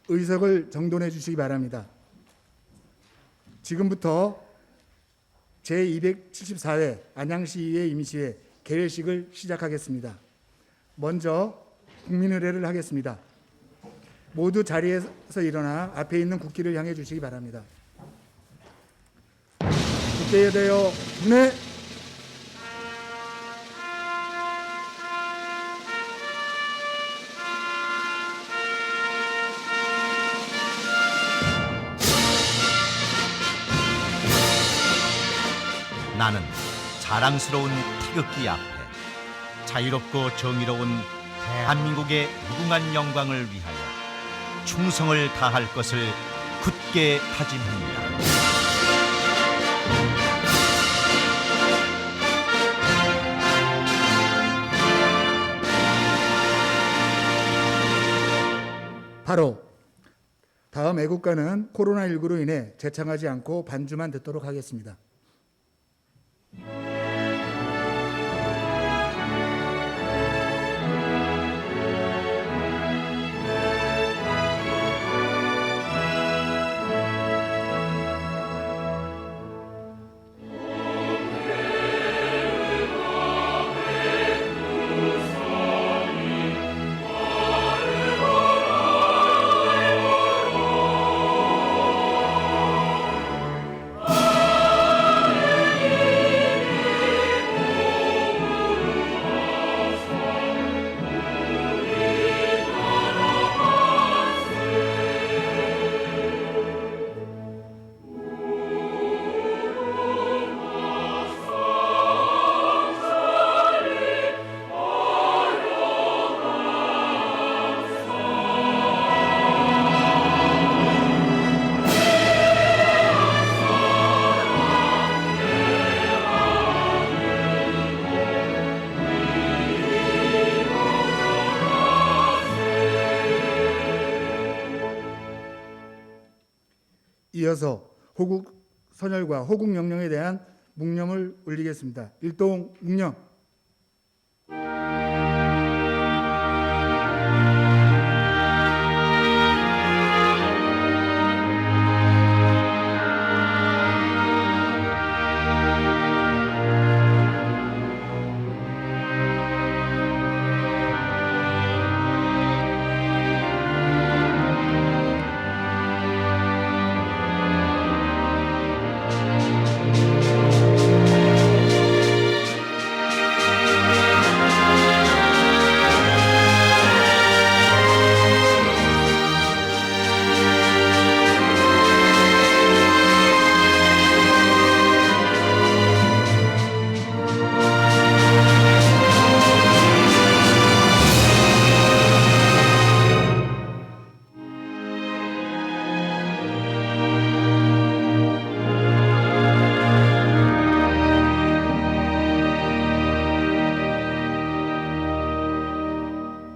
의석을 정돈해 주시기 바랍니다. 지금부터 제274회 안양시의회 임시회 개회식을 시작하겠습니다. 먼저 국민의례를 하겠습니다. 모두 자리에서 일어나 앞에 있는 국기를 향해 주시기 바랍니다. 국회에 대하여 분해. 나는 자랑스러운 태극기 앞에 자유롭고 정의로운 대한민국의 무궁한 영광을 위하여 충성을 다할 것을 굳게 다짐합니다. 바로 다음 애국가는 코로나19로 인해 재창하지 않고 반주만 듣도록 하겠습니다. 이어서 호국 선열과 호국 명령에 대한 묵념을 올리겠습니다. 일동 묵념.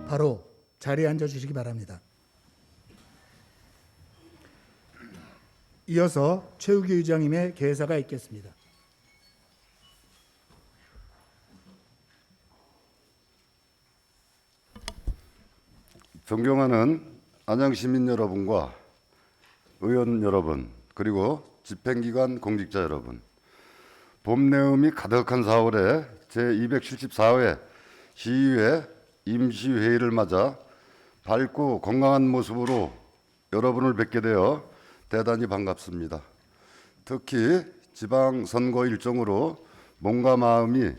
바로 자리에 앉아주시기 바랍니다. 이어서 최우기 의장님의 개사가 있겠습니다. 존경하는 안양시민 여러분과 의원 여러분, 그리고 집행기관 공직자 여러분, 봄 내음이 가득한 4월에 제274회 시의회 임시회의를 맞아 밝고 건강한 모습으로 여러분을 뵙게 되어 대단히 반갑습니다. 특히 지방선거 일정으로 몸과 마음이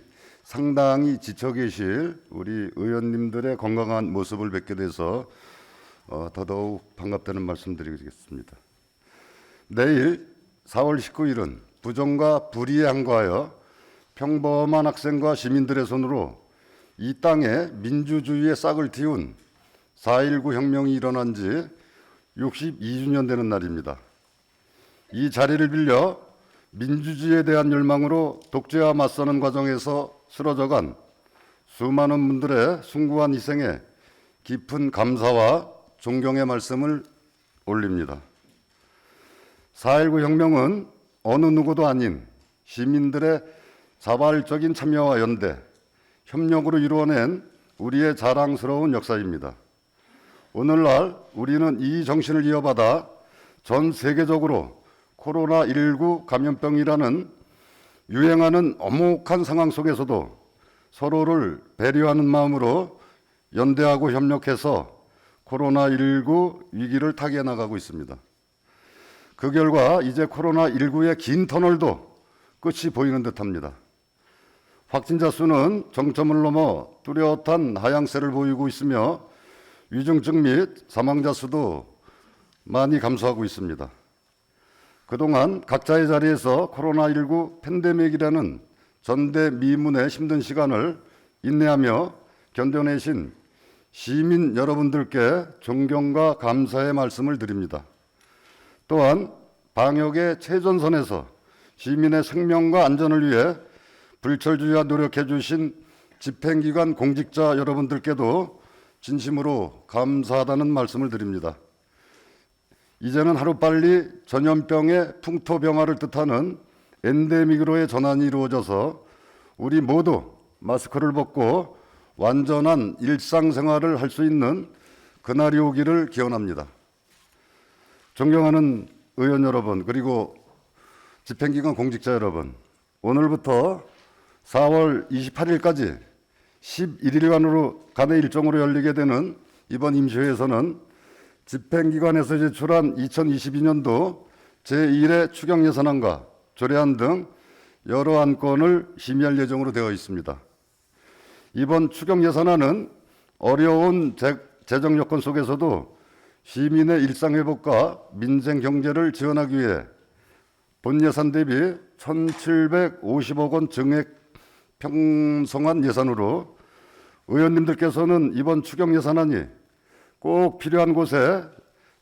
상당히 지쳐 계실 우리 의원님들의 건강한 모습을 뵙게 돼서 더더욱 반갑다는 말씀드리겠습니다. 내일 4월 19일은 부정과 불의에 항거하여 평범한 학생과 시민들의 손으로 이 땅에 민주주의의 싹을 틔운 4.19 혁명이 일어난 지 62주년 되는 날입니다. 이 자리를 빌려 민주주의에 대한 열망으로 독재와 맞서는 과정에서 쓰러져간 수많은 분들의 숭고한 희생에 깊은 감사와 존경의 말씀을 올립니다. 4.19 혁명은 어느 누구도 아닌 시민들의 자발적인 참여와 연대, 협력으로 이루어낸 우리의 자랑스러운 역사입니다. 오늘날 우리는 이 정신을 이어받아 전 세계적으로 코로나19 감염병이라는 유행하는 엄혹한 상황 속에서도 서로를 배려하는 마음으로 연대하고 협력해서 코로나19 위기를 타개해 나가고 있습니다. 그 결과 이제 코로나19의 긴 터널도 끝이 보이는 듯합니다. 확진자 수는 정점을 넘어 뚜렷한 하향세를 보이고 있으며 위중증 및 사망자 수도 많이 감소하고 있습니다. 그동안 각자의 자리에서 코로나19 팬데믹이라는 전대미문의 힘든 시간을 인내하며 견뎌내신 시민 여러분들께 존경과 감사의 말씀을 드립니다. 또한 방역의 최전선에서 시민의 생명과 안전을 위해 불철주야 노력해 주신 집행기관 공직자 여러분들께도 진심으로 감사하다는 말씀을 드립니다. 이제는 하루빨리 전염병의 풍토병화를 뜻하는 엔데믹으로의 전환이 이루어져서 우리 모두 마스크를 벗고 완전한 일상생활을 할 수 있는 그날이 오기를 기원합니다. 존경하는 의원 여러분, 그리고 집행기관 공직자 여러분, 오늘부터 4월 28일까지 11일간의 일정으로 열리게 되는 이번 임시회에서는 집행기관에서 제출한 2022년도 제1회 추경예산안과 조례안 등 여러 안건을 심의할 예정으로 되어 있습니다. 이번 추경예산안은 어려운 재정 여건 속에서도 시민의 일상회복과 민생 경제를 지원하기 위해 본 예산 대비 1,750억 원 증액 편성한 예산으로 의원님들께서는 이번 추경예산안이 꼭 필요한 곳에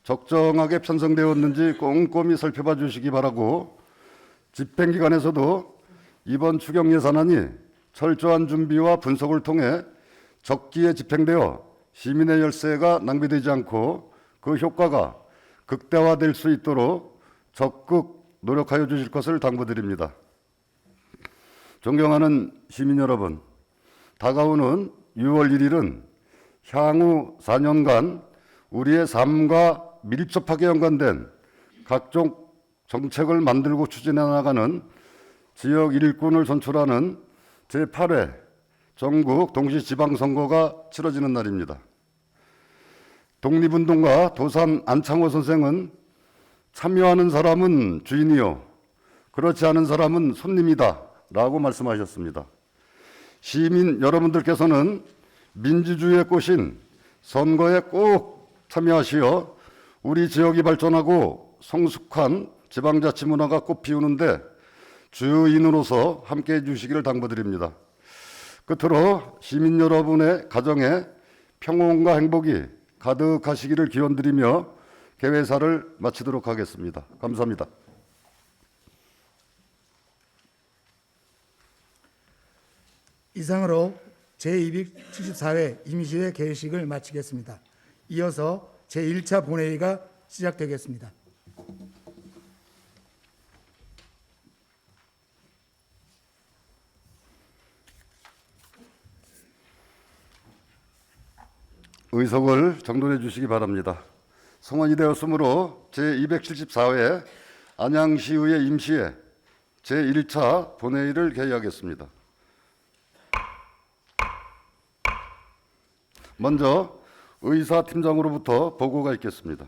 적정하게 편성되었는지 꼼꼼히 살펴봐 주시기 바라고, 집행기관에서도 이번 추경예산안이 철저한 준비와 분석을 통해 적기에 집행되어 시민의 열세가 낭비되지 않고 그 효과가 극대화될 수 있도록 적극 노력하여 주실 것을 당부드립니다. 존경하는 시민 여러분, 다가오는 6월 1일은 향후 4년간 우리의 삶과 밀접하게 연관된 각종 정책을 만들고 추진해 나가는 지역 일꾼을 선출하는 제8회 전국 동시지방선거가 치러지는 날입니다. 독립운동가 도산 안창호 선생은 참여하는 사람은 주인이요, 그렇지 않은 사람은 손님이다 라고 말씀하셨습니다. 시민 여러분들께서는 민주주의의 꽃인 선거에 꼭 참여하시어 우리 지역이 발전하고 성숙한 지방자치 문화가 꽃 피우는데 주인으로서 함께해 주시기를 당부드립니다. 끝으로 시민 여러분의 가정에 평온과 행복이 가득하시기를 기원드리며 개회사를 마치도록 하겠습니다. 감사합니다. 이상으로 제274회 임시회 개회식을 마치겠습니다. 이어서 제1차 본회의가 시작되겠습니다. 의석을 정돈해 주시기 바랍니다. 성원이 되었으므로 제274회 안양시의회 임시회 제1차 본회의를 개의하겠습니다. 먼저 의사팀장으로부터 보고가 있겠습니다.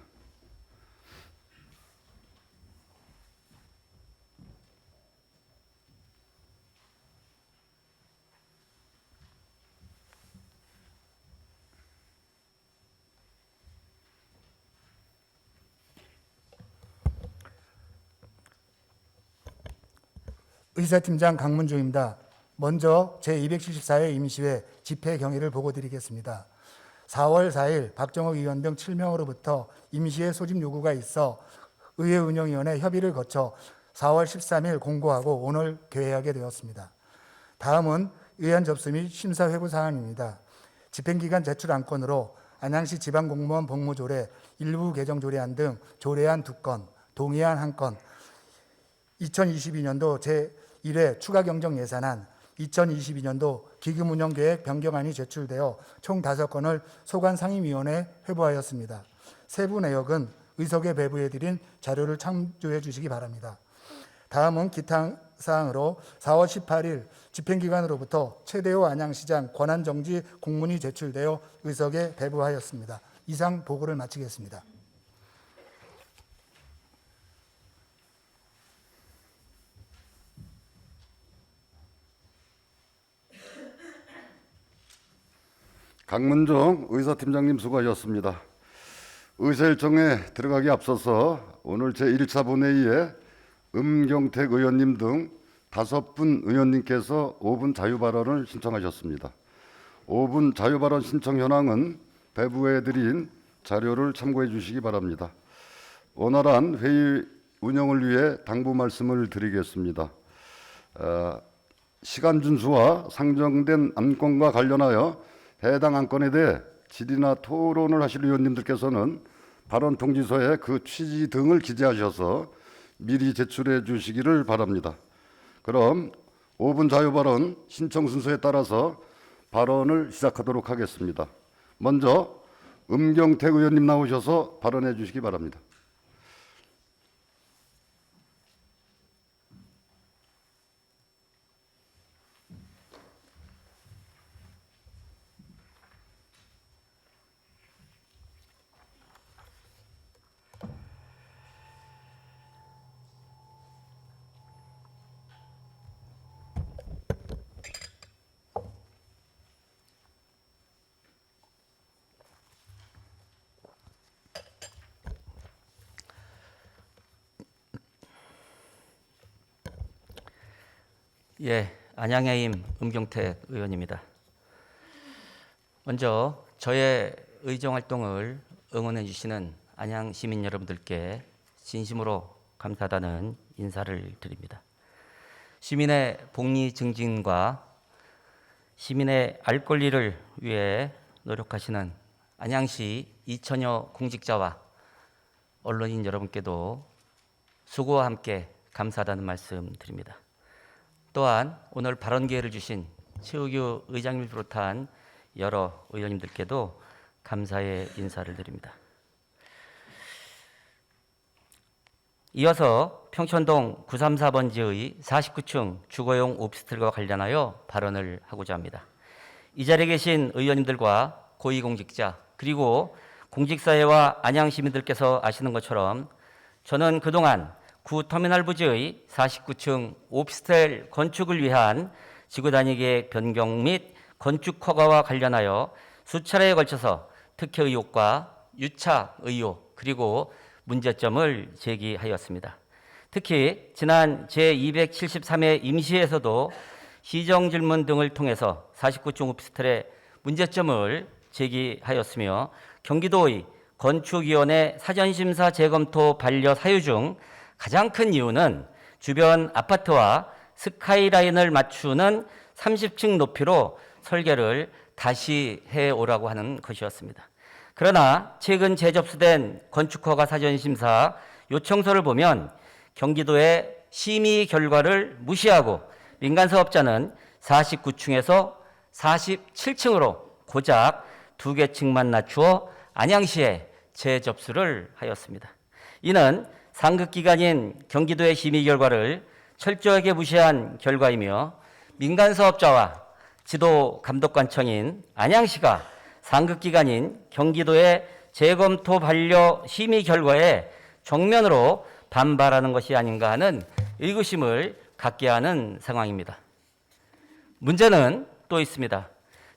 의사팀장 강문중입니다. 먼저 제274회 임시회 집회 경위를 보고드리겠습니다. 4월 4일 박정욱 의원 등 7명으로부터 임시회 소집 요구가 있어 의회운영위원회 협의를 거쳐 4월 13일 공고하고 오늘 개회하게 되었습니다. 다음은 의안 접수 및 심사 회부 사항입니다. 집행기간 제출 안건으로 안양시 지방공무원 복무조례 일부 개정 조례안 등 조례안 2건, 동의안 1건, 2022년도 제1회 추가경정 예산안, 2022년도 기금운영계획 변경안이 제출되어 총 5건을 소관상임위원회에 회부하였습니다. 세부 내역은 의석에 배부해드린 자료를 참조해 주시기 바랍니다. 다음은 기타 사항으로 4월 18일 집행기관으로부터 최대호 안양시장 권한정지 공문이 제출되어 의석에 배부하였습니다. 이상 보고를 마치겠습니다. 강문정 의사팀장님 수고하셨습니다. 의사일정에 들어가기 앞서서 오늘 제1차 본회의에 음경택 의원님 등 5분 의원님께서 5분 자유발언을 신청하셨습니다. 5분 자유발언 신청 현황은 배부해드린 자료를 참고해 주시기 바랍니다. 원활한 회의 운영을 위해 당부 말씀을 드리겠습니다. 시간 준수와 상정된 안건과 관련하여 해당 안건에 대해 질의나 토론을 하실 의원님들께서는 발언 통지서에 그 취지 등을 기재하셔서 미리 제출해 주시기를 바랍니다. 그럼 5분 자유발언 신청 순서에 따라서 발언을 시작하도록 하겠습니다. 먼저 음경택 의원님 나오셔서 발언해 주시기 바랍니다. 예, 안양의임 음경택 의원입니다. 먼저 저의 의정 활동을 응원해 주시는 안양 시민 여러분들께 진심으로 감사하다는 인사를 드립니다. 시민의 복리 증진과 시민의 알 권리를 위해 노력하시는 안양시 2천여 공직자와 언론인 여러분께도 수고와 함께 감사하다는 말씀 드립니다. 또한 오늘 발언 기회를 주신 최우규 의장님을 비롯한 여러 의원님들께도 감사의 인사를 드립니다. 이어서 평촌동 934번지의 49층 주거용 오피스텔과 관련하여 발언을 하고자 합니다. 이 자리에 계신 의원님들과 고위공직자 그리고 공직사회와 안양 시민들께서 아시는 것처럼 저는 그동안 구터미널 부지의 49층 오피스텔 건축을 위한 지구단위계획 변경 및 건축 허가와 관련하여 수차례에 걸쳐서 특혜 의혹과 유착 의혹 그리고 문제점을 제기하였습니다. 특히 지난 제273회 임시에서도 시정질문 등을 통해서 49층 오피스텔의 문제점을 제기하였으며 경기도의 건축위원회 사전심사 재검토 반려 사유 중 가장 큰 이유는 주변 아파트와 스카이라인을 맞추는 30층 높이로 설계를 다시 해오라고 하는 것이었습니다. 그러나 최근 재접수된 건축허가 사전심사 요청서를 보면 경기도의 심의 결과를 무시하고 민간사업자는 49층에서 47층으로 고작 2개 층만 낮추어 안양시에 재접수를 하였습니다. 이는 상급기관인 경기도의 심의 결과를 철저하게 무시한 결과이며 민간사업자와 지도감독관청인 안양시가 상급기관인 경기도의 재검토 반려 심의 결과에 정면으로 반발하는 것이 아닌가 하는 의구심을 갖게 하는 상황입니다. 문제는 또 있습니다.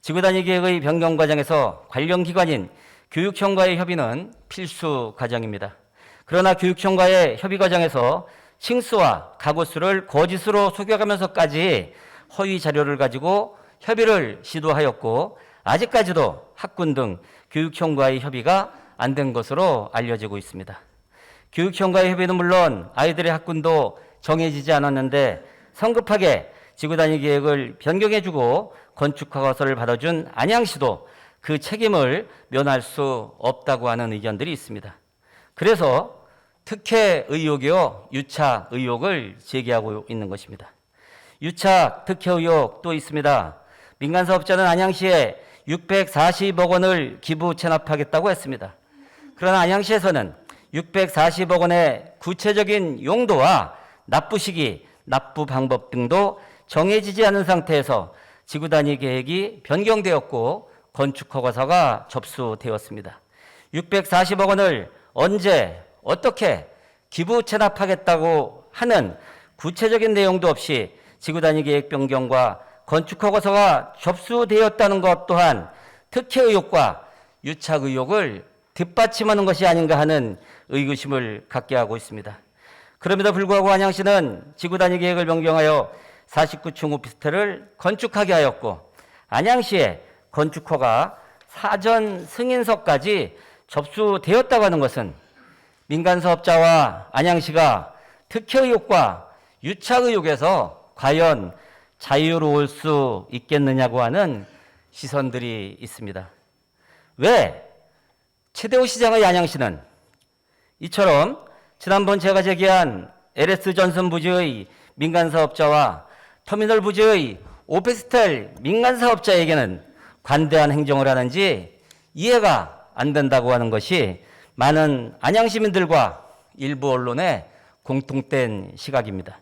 지구단위계획의 변경 과정에서 관련 기관인 교육청과의 협의는 필수 과정입니다. 그러나 교육청과의 협의 과정에서 층수와 가구수를 거짓으로 속여가면서까지 허위 자료를 가지고 협의를 시도하였고 아직까지도 학군 등 교육청과의 협의가 안 된 것으로 알려지고 있습니다. 교육청과의 협의는 물론 아이들의 학군도 정해지지 않았는데 성급하게 지구단위 계획을 변경해주고 건축허가서를 받아준 안양시도 그 책임을 면할 수 없다고 하는 의견들이 있습니다. 그래서 특혜 의혹이요 유착 의혹을 제기하고 있는 것입니다. 유착 특혜 의혹도 있습니다. 민간 사업자는 안양시에 640억 원을 기부 체납하겠다고 했습니다. 그러나 안양시에서는 640억 원의 구체적인 용도와 납부 시기, 납부 방법 등도 정해지지 않은 상태에서 지구 단위 계획이 변경되었고 건축 허가서가 접수되었습니다. 640억 원을 언제 어떻게 기부 체납하겠다고 하는 구체적인 내용도 없이 지구 단위 계획 변경과 건축 허가서가 접수되었다는 것 또한 특혜 의혹과 유착 의혹을 뒷받침하는 것이 아닌가 하는 의구심을 갖게 하고 있습니다. 그럼에도 불구하고 안양시는 지구 단위 계획을 변경하여 49층 오피스텔을 건축하게 하였고 안양시의 건축 허가 사전 승인서까지 접수되었다고 하는 것은 민간 사업자와 안양시가 특혜 의혹과 유착 의혹에서 과연 자유로울 수 있겠느냐고 하는 시선들이 있습니다. 왜 최대호 시장의 안양시는 이처럼 지난번 제가 제기한 LS 전선 부지의 민간 사업자와 터미널 부지의 오피스텔 민간 사업자에게는 관대한 행정을 하는지 이해가 안 된다고 하는 것이 많은 안양 시민들과 일부 언론의 공통된 시각입니다.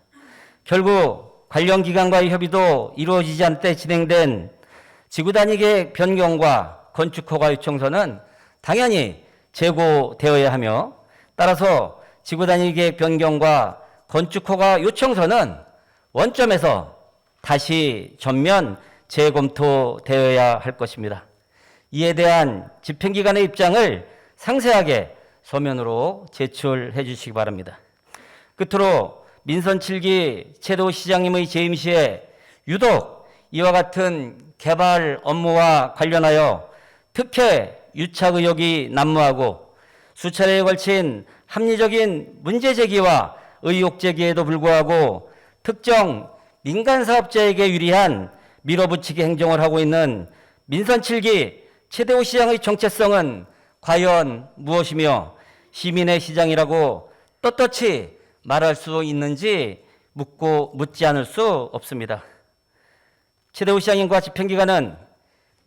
결국 관련 기관과의 협의도 이루어지지 않을 때 진행된 지구 단위 계획 변경과 건축 허가 요청서는 당연히 재고되어야 하며 따라서 지구 단위 계획 변경과 건축 허가 요청서는 원점에서 다시 전면 재검토되어야 할 것입니다. 이에 대한 집행기관의 입장을 상세하게 서면으로 제출해 주시기 바랍니다. 끝으로 민선 7기 최대호 시장님의 재임 시에 유독 이와 같은 개발 업무와 관련하여 특혜 유착 의혹이 난무하고 수차례에 걸친 합리적인 문제 제기와 의혹 제기에도 불구하고 특정 민간 사업자에게 유리한 밀어붙이기 행정을 하고 있는 민선 7기 최대호 시장의 정체성은 과연 무엇이며 시민의 시장이라고 떳떳이 말할 수 있는지 묻지 않을 수 없습니다. 최대호 시장님과 집행기관은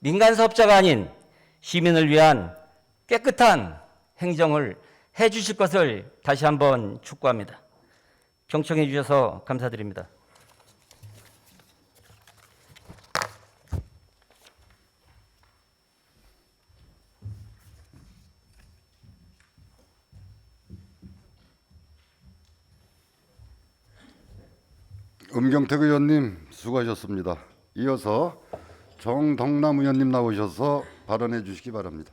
민간 사업자가 아닌 시민을 위한 깨끗한 행정을 해 주실 것을 다시 한번 촉구합니다. 경청해 주셔서 감사드립니다. 음경택 의원님 수고하셨습니다. 이어서 정덕남 의원님 나오셔서 발언해 주시기 바랍니다.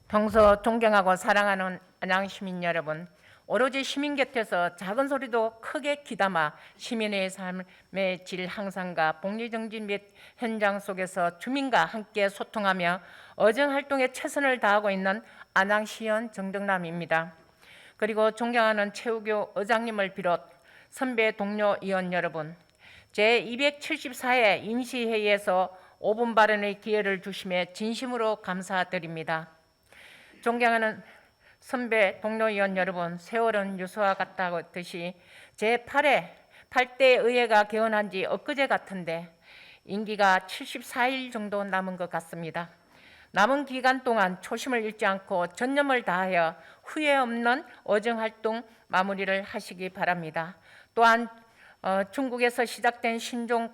평소 존경하고 사랑하는 안양 시민 여러분, 오로지 시민 곁에서 작은 소리도 크게 귀담아 시민의 삶의 질 향상과 복리 정진 및 현장 속에서 주민과 함께 소통하며 어정 활동에 최선을 다하고 있는 안양시의원 정덕남입니다. 그리고 존경하는 최우교 의장님을 비롯 선배 동료 의원 여러분, 제274회 임시회의에서 5분 발언의 기회를 주심에 진심으로 감사드립니다. 존경하는 선배 동료 의원 여러분, 세월은 유수와 같다듯이 제8대 의회가 개원한 지 엊그제 같은데 임기가 74일 정도 남은 것 같습니다. 남은 기간 동안 초심을 잃지 않고 전념을 다하여 후회 없는 어정활동 마무리를 하시기 바랍니다. 또한 중국에서 시작된 신종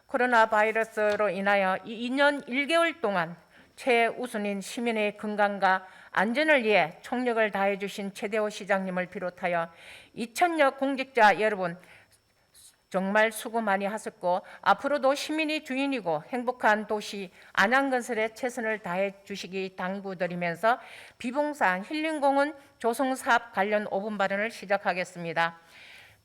코로나 바이러스로 인하여 2년 1개월 동안 최우선인 시민의 건강과 안전을 위해 총력을 다해 주신 최대호 시장님을 비롯하여 2,000여 공직자 여러분 정말 수고 많이 하셨고 앞으로도 시민이 주인이고 행복한 도시 안양건설에 최선을 다해 주시기 당부드리면서 비봉산 힐링공원 조성사업 관련 5분 발언을 시작하겠습니다.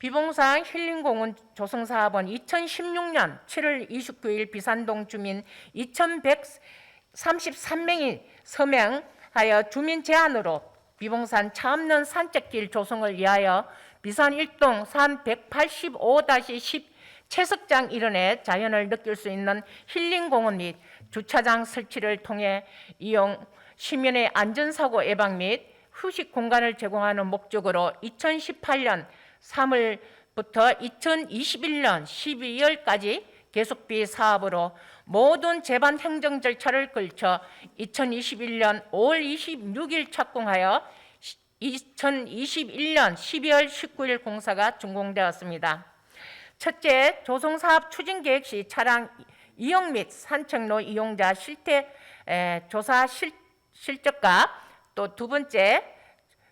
비봉산 힐링공원 조성사업은 2016년 7월 29일 비산동 주민 2,133명이 서명하여 주민 제안으로 비봉산 차 없는 산책길 조성을 위하여 비산 1동 산 185-10 채석장 일원의 자연을 느낄 수 있는 힐링공원 및 주차장 설치를 통해 이용 시민의 안전사고 예방 및 휴식 공간을 제공하는 목적으로 2018년 3월부터 2021년 12월까지 계속비 사업으로 모든 재반 행정 절차를 걸쳐 2021년 5월 26일 착공하여 2021년 12월 19일 공사가 준공되었습니다. 첫째, 조성사업 추진계획 시 차량 이용 및 산책로 이용자 실태 조사 실적과 또 두 번째,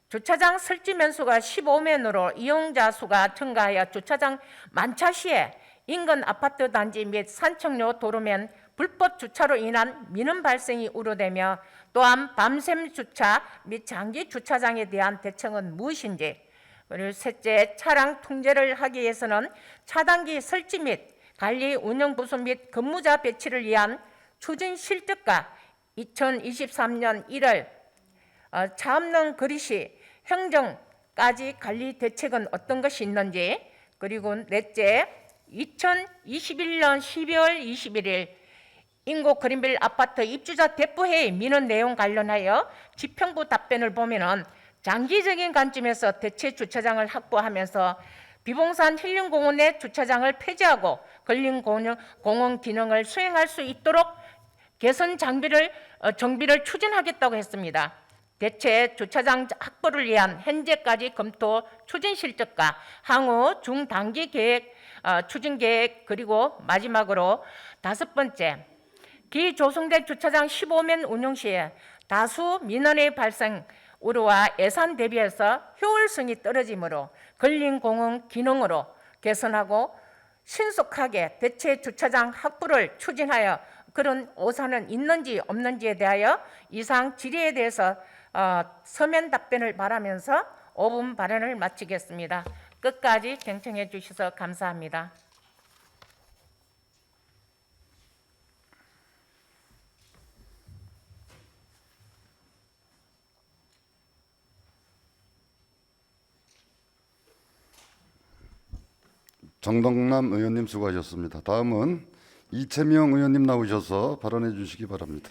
주차장 설치 면수가 15면으로 이용자 수가 증가하여 주차장 만차 시에 인근 아파트 단지 및 산책로 도로면 불법 주차로 인한 민원 발생이 우려되며 또한 밤샘 주차 및 장기 주차장에 대한 대책은 무엇인지, 그리고 셋째, 차량 통제를 하기 위해서는 차단기 설치 및 관리 운영 부수 및 근무자 배치를 위한 추진 실적과 2023년 1월 차 없는 거리 시 행정까지 관리 대책은 어떤 것이 있는지, 그리고 넷째, 2021년 12월 21일 인고 그린빌 아파트 입주자 대표회의 민원 내용 관련하여 지평부 답변을 보면은 장기적인 관점에서 대체 주차장을 확보하면서 비봉산 힐링공원의 주차장을 폐지하고 근린공원 기능을 수행할 수 있도록 개선 정비를 추진하겠다고 했습니다. 대체 주차장 확보를 위한 현재까지 검토 추진 실적과 향후 중단기 계획 추진 계획, 그리고 마지막으로 다섯 번째, 기조성된 주차장 15면 운영 시에 다수 민원의 발생 우려와 예산 대비해서 효율성이 떨어지므로 근린공원 기능으로 개선하고 신속하게 대체 주차장 확보를 추진하여 그런 오산은 있는지 없는지에 대하여 이상 질의에 대해서 서면 답변을 바라면서 5분 발언을 마치겠습니다. 끝까지 경청해 주셔서 감사합니다. 정덕남 의원님 수고하셨습니다. 다음은 이채명 의원님 나오셔서 발언해 주시기 바랍니다.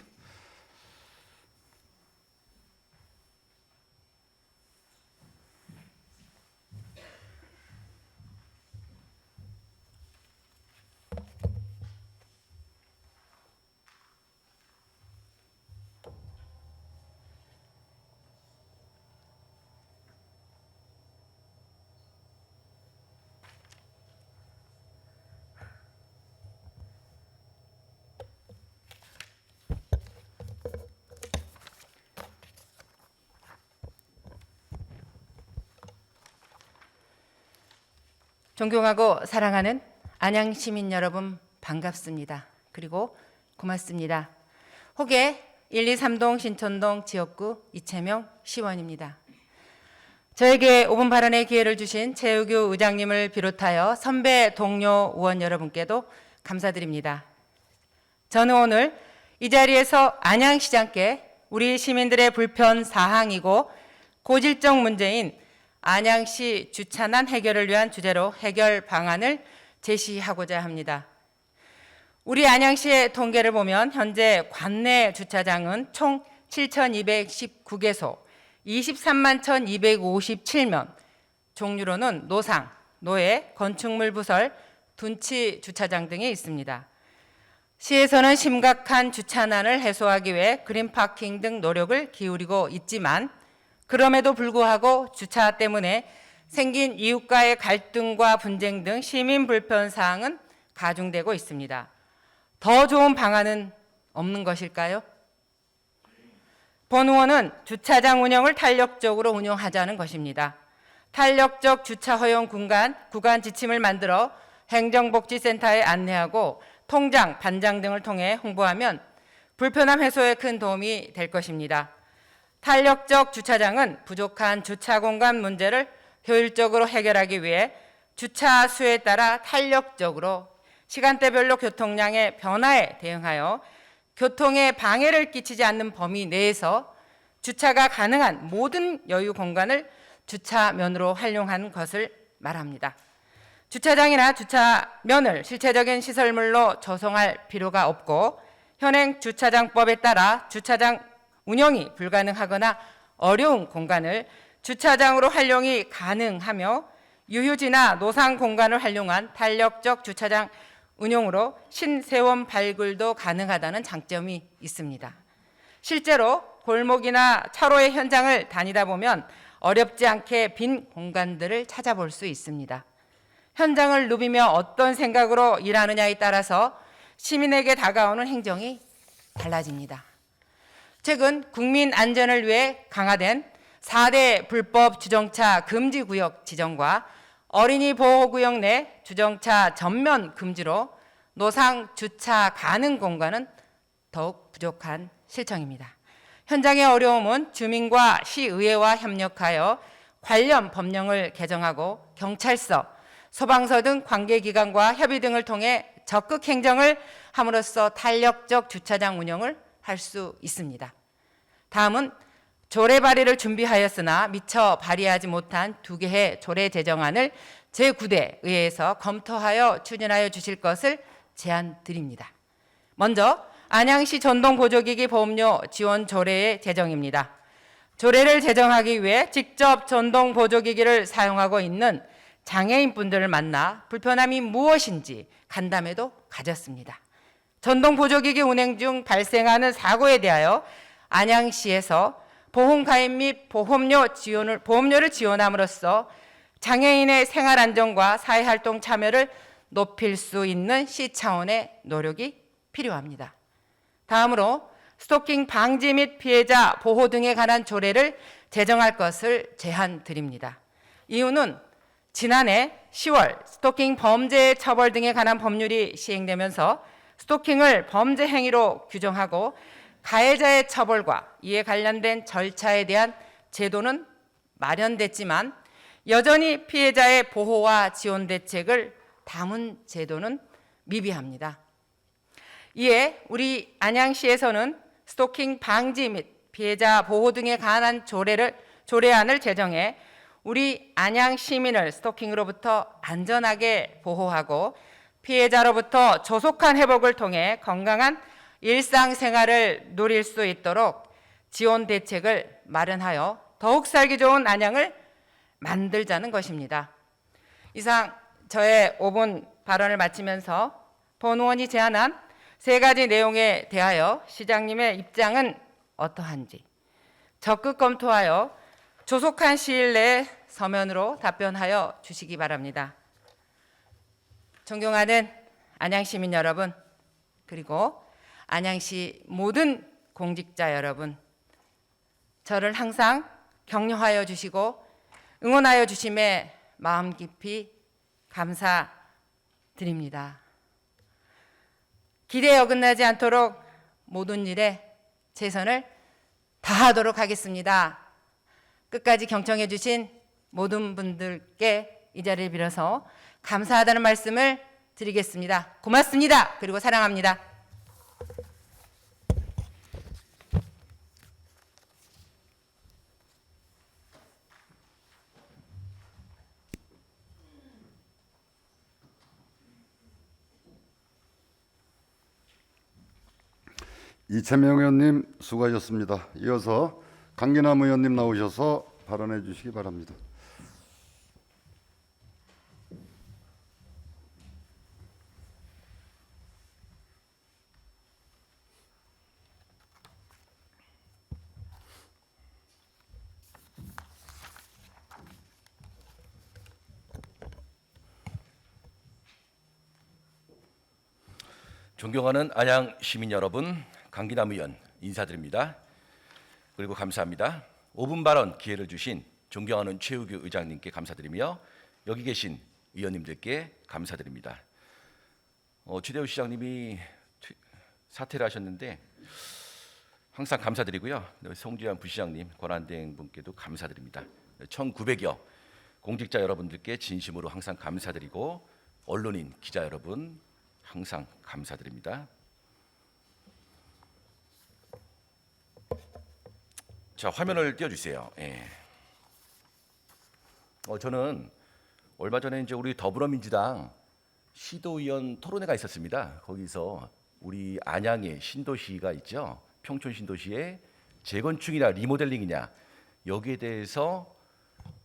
존경하고 사랑하는 안양 시민 여러분, 반갑습니다. 그리고 고맙습니다. 호계 1, 2, 3동 신촌동 지역구 이채명 시원입니다. 저에게 5분 발언의 기회를 주신 최우규 의장님을 비롯하여 선배 동료 의원 여러분께도 감사드립니다. 저는 오늘 이 자리에서 안양시장께 우리 시민들의 불편 사항이고 고질적 문제인 안양시 주차난 해결을 위한 주제로 해결 방안을 제시하고자 합니다. 우리 안양시의 통계를 보면 현재 관내 주차장은 총 7,219개소, 23만 1,257면, 종류로는 노상, 노예, 건축물 부설, 둔치 주차장 등이 있습니다. 시에서는 심각한 주차난을 해소하기 위해 그린파킹 등 노력을 기울이고 있지만 그럼에도 불구하고 주차 때문에 생긴 이웃과의 갈등과 분쟁 등 시민 불편 사항은 가중되고 있습니다. 더 좋은 방안은 없는 것일까요? 본 의원은 주차장 운영을 탄력적으로 운영하자는 것입니다. 탄력적 주차 허용 구간 지침을 만들어 행정복지센터에 안내하고 통장, 반장 등을 통해 홍보하면 불편함 해소에 큰 도움이 될 것입니다. 탄력적 주차장은 부족한 주차 공간 문제를 효율적으로 해결하기 위해 주차 수에 따라 탄력적으로 시간대별로 교통량의 변화에 대응하여 교통에 방해를 끼치지 않는 범위 내에서 주차가 가능한 모든 여유 공간을 주차면으로 활용한 것을 말합니다. 주차장이나 주차면을 실체적인 시설물로 조성할 필요가 없고 현행 주차장법에 따라 주차장 운영이 불가능하거나 어려운 공간을 주차장으로 활용이 가능하며 유휴지나 노상 공간을 활용한 탄력적 주차장 운용으로 신세원 발굴도 가능하다는 장점이 있습니다. 실제로 골목이나 차로의 현장을 다니다 보면 어렵지 않게 빈 공간들을 찾아볼 수 있습니다. 현장을 누비며 어떤 생각으로 일하느냐에 따라서 시민에게 다가오는 행정이 달라집니다. 최근 국민 안전을 위해 강화된 4대 불법 주정차 금지 구역 지정과 어린이 보호구역 내 주정차 전면 금지로 노상 주차 가능 공간은 더욱 부족한 실정입니다. 현장의 어려움은 주민과 시의회와 협력하여 관련 법령을 개정하고 경찰서, 소방서 등 관계기관과 협의 등을 통해 적극 행정을 함으로써 탄력적 주차장 운영을 할 수 있습니다. 다음은 조례 발의를 준비하였으나 미처 발의하지 못한 2개의 조례 제정안을 제9대 의회에서 검토하여 추진하여 주실 것을 제안드립니다. 먼저 안양시 전동보조기기 보험료 지원 조례의 제정입니다. 조례를 제정하기 위해 직접 전동보조기기를 사용하고 있는 장애인분들을 만나 불편함이 무엇인지 간담회도 가졌습니다. 전동보조기기 운행 중 발생하는 사고에 대하여 안양시에서 보험가입 및 보험료를 지원함으로써 장애인의 생활안정과 사회활동 참여를 높일 수 있는 시 차원의 노력이 필요합니다. 다음으로 스토킹 방지 및 피해자 보호 등에 관한 조례를 제정할 것을 제안드립니다. 이유는 지난해 10월 스토킹 범죄 처벌 등에 관한 법률이 시행되면서 스토킹을 범죄 행위로 규정하고 가해자의 처벌과 이에 관련된 절차에 대한 제도는 마련됐지만 여전히 피해자의 보호와 지원 대책을 담은 제도는 미비합니다. 이에 우리 안양시에서는 스토킹 방지 및 피해자 보호 등에 관한 조례안을 제정해 우리 안양 시민을 스토킹으로부터 안전하게 보호하고 피해자로부터 조속한 회복을 통해 건강한 일상생활을 누릴 수 있도록 지원 대책을 마련하여 더욱 살기 좋은 안양을 만들자는 것입니다. 이상 저의 5분 발언을 마치면서 본 의원이 제안한 3가지 내용에 대하여 시장님의 입장은 어떠한지 적극 검토하여 조속한 시일 내에 서면으로 답변하여 주시기 바랍니다. 존경하는 안양시민 여러분, 그리고 안양시 모든 공직자 여러분, 저를 항상 격려하여 주시고 응원하여 주심에 마음 깊이 감사드립니다. 기대에 어긋나지 않도록 모든 일에 최선을 다하도록 하겠습니다. 끝까지 경청해 주신 모든 분들께 이 자리를 빌어서 감사하다는 말씀을 드리겠습니다. 고맙습니다. 그리고 사랑합니다. 이채명 의원님 수고하셨습니다. 이어서 강기남 의원님 나오셔서 발언해 주시기 바랍니다. 존경하는 안양 시민 여러분, 강기남 의원 인사드립니다. 그리고 감사합니다. 5분 발언 기회를 주신 존경하는 최우규 의장님께 감사드리며 여기 계신 의원님들께 감사드립니다. 최대우 시장님이 사퇴를 하셨는데 항상 감사드리고요. 송지현 부시장님, 권한대행 분께도 감사드립니다. 1900여 공직자 여러분들께 진심으로 항상 감사드리고 언론인 기자 여러분 항상 감사드립니다. 자, 화면을 띄워주세요. 예. 저는 얼마 전에 이제 우리 더불어민주당 시도의원 토론회가 있었습니다. 거기서 우리 안양의 신도시가 있죠. 평촌 신도시의 재건축이냐 리모델링이냐 여기에 대해서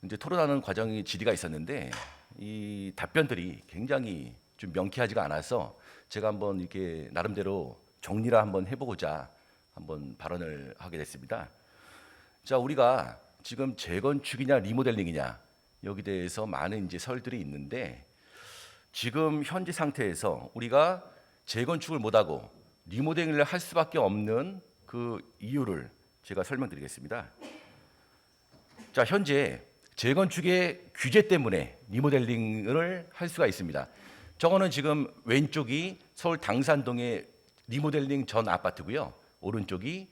이제 토론하는 과정이 질의가 있었는데 이 답변들이 굉장히 좀 명쾌하지가 않아서 제가 한번 이렇게 나름대로 정리를 한번 해보고자 한번 발언을 하게 됐습니다. 자, 우리가 지금 재건축이냐 리모델링이냐 여기 대해서 많은 이제 설들이 있는데 지금 현재 상태에서 우리가 재건축을 못하고 리모델링을 할 수밖에 없는 그 이유를 제가 설명드리겠습니다. 자, 현재 재건축의 규제 때문에 리모델링을 할 수가 있습니다. 저거는 지금 왼쪽이 서울 당산동의 리모델링 전 아파트고요. 오른쪽이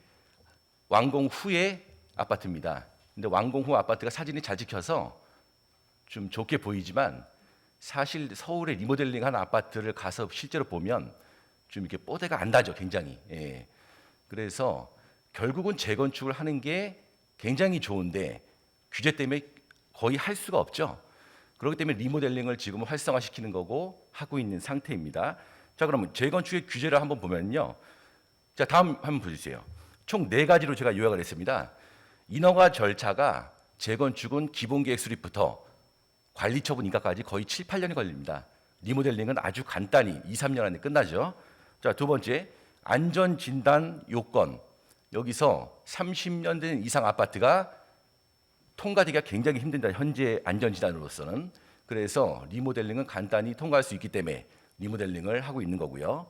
완공 후의 아파트입니다. 근데 완공 후 아파트가 사진이 잘 찍혀서 좀 좋게 보이지만 사실 서울의 리모델링한 아파트를 가서 실제로 보면 좀 이렇게 뽀대가 안 나죠, 굉장히. 예. 그래서 결국은 재건축을 하는 게 굉장히 좋은데 규제 때문에 거의 할 수가 없죠. 그렇기 때문에 리모델링을 지금 활성화시키는 거고 하고 있는 상태입니다. 자, 그러면 재건축의 규제를 한번 보면요. 자, 다음 한번 보여주세요. 총 4가지로 제가 요약을 했습니다. 인허가 절차가 재건축은 기본계획 수립부터 관리처분 인가까지 거의 7, 8년이 걸립니다. 리모델링은 아주 간단히 2, 3년 안에 끝나죠. 자, 두 번째, 안전진단 요건. 여기서 30년 된 이상 아파트가 통과되기가 굉장히 힘든다. 현재 안전진단으로서는. 그래서 리모델링은 간단히 통과할 수 있기 때문에 리모델링을 하고 있는 거고요.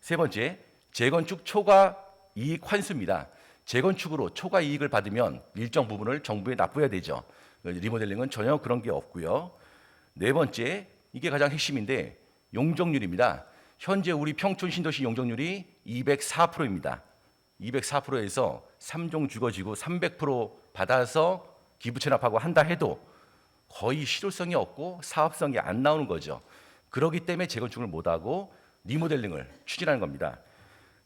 세 번째, 재건축 초과 이익 환수입니다. 재건축으로 초과 이익을 받으면 일정 부분을 정부에 납부해야 되죠. 리모델링은 전혀 그런 게 없고요. 네 번째, 이게 가장 핵심인데 용적률입니다. 현재 우리 평촌 신도시 용적률이 204%입니다. 204%에서 3종 주거지구 300% 받아서 기부 체납하고 한다 해도 거의 실효성이 없고 사업성이 안 나오는 거죠. 그렇기 때문에 재건축을 못하고 리모델링을 추진하는 겁니다.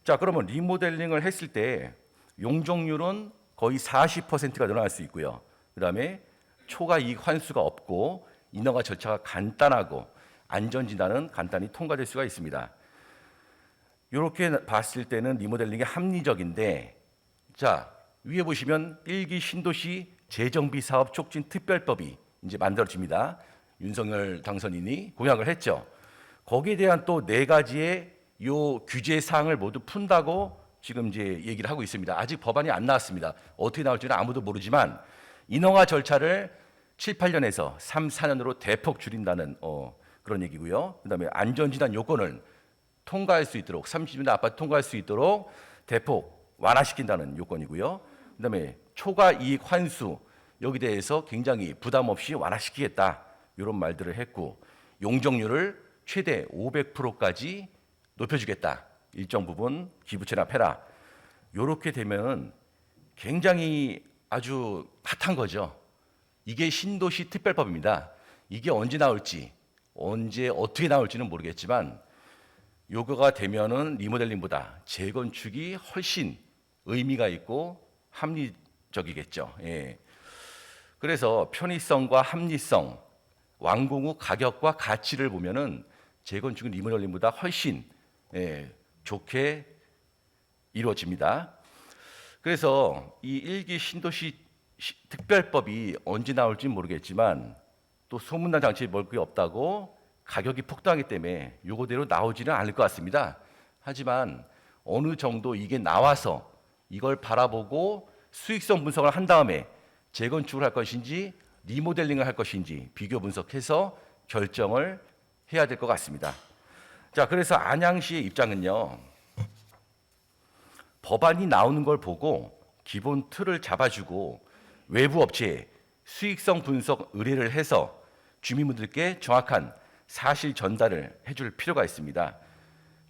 자, 그러면 리모델링을 했을 때 용적률은 거의 40%가 늘어날 수 있고요. 그다음에 초과 이익 환수가 없고 인허가 절차가 간단하고 안전진단은 간단히 통과될 수가 있습니다. 이렇게 봤을 때는 리모델링이 합리적인데, 자, 위에 보시면 1기 신도시 재정비 사업 촉진 특별법이 이제 만들어집니다. 윤석열 당선인이 공약을 했죠. 거기에 대한 또 4가지의 요 규제 사항을 모두 푼다고 지금 이제 얘기를 하고 있습니다. 아직 법안이 안 나왔습니다. 어떻게 나올지는 아무도 모르지만 인허가 절차를 7, 8년에서 3, 4년으로 대폭 줄인다는 그런 얘기고요. 그다음에 안전진단 요건을 통과할 수 있도록 30년 아파트 통과할 수 있도록 대폭 완화시킨다는 요건이고요. 그다음에 초과 이익 환수 여기 대해서 굉장히 부담 없이 완화시키겠다 이런 말들을 했고 용적률을 최대 500%까지 높여주겠다. 일정 부분 기부 체납해라. 이렇게 되면 굉장히 아주 핫한 거죠. 이게 신도시 특별법입니다. 이게 언제 나올지, 언제 어떻게 나올지는 모르겠지만 요거가 되면은 리모델링보다 재건축이 훨씬 의미가 있고 합리적이겠죠. 예. 그래서 편의성과 합리성, 완공 후 가격과 가치를 보면은 재건축은 리모델링보다 훨씬 좋게 이루어집니다. 그래서 이 1기 신도시 특별법이 언제 나올지 모르겠지만 또 소문난 장치에 먹을 게 없다고 가격이 폭등하기 때문에 요거대로 나오지는 않을 것 같습니다. 하지만 어느 정도 이게 나와서 이걸 바라보고 수익성 분석을 한 다음에 재건축을 할 것인지 리모델링을 할 것인지 비교 분석해서 결정을 해야 될 것 같습니다. 자, 그래서 안양시의 입장은요. 법안이 나오는 걸 보고 기본 틀을 잡아주고 외부 업체에 수익성 분석 의뢰를 해서 주민분들께 정확한 사실 전달을 해줄 필요가 있습니다.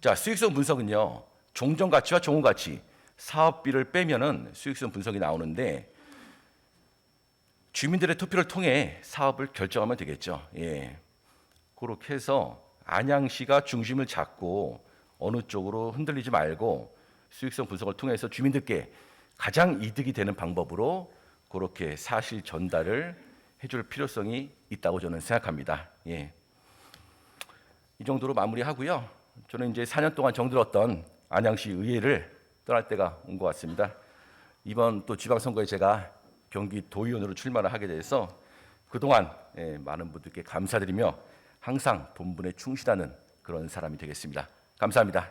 자, 수익성 분석은요. 종전가치와 종후가치, 사업비를 빼면은 수익성 분석이 나오는데 주민들의 투표를 통해 사업을 결정하면 되겠죠. 예. 그렇게 해서 안양시가 중심을 잡고 어느 쪽으로 흔들리지 말고 수익성 분석을 통해서 주민들께 가장 이득이 되는 방법으로 그렇게 사실 전달을 해줄 필요성이 있다고 저는 생각합니다. 예. 이 정도로 마무리하고요. 저는 이제 4년 동안 정들었던 안양시 의회를 떠날 때가 온 것 같습니다. 이번 또 지방선거에 제가 경기도의원으로 출마를 하게 돼서 그동안 많은 분들께 감사드리며 항상 본분에 충실하는 그런 사람이 되겠습니다. 감사합니다.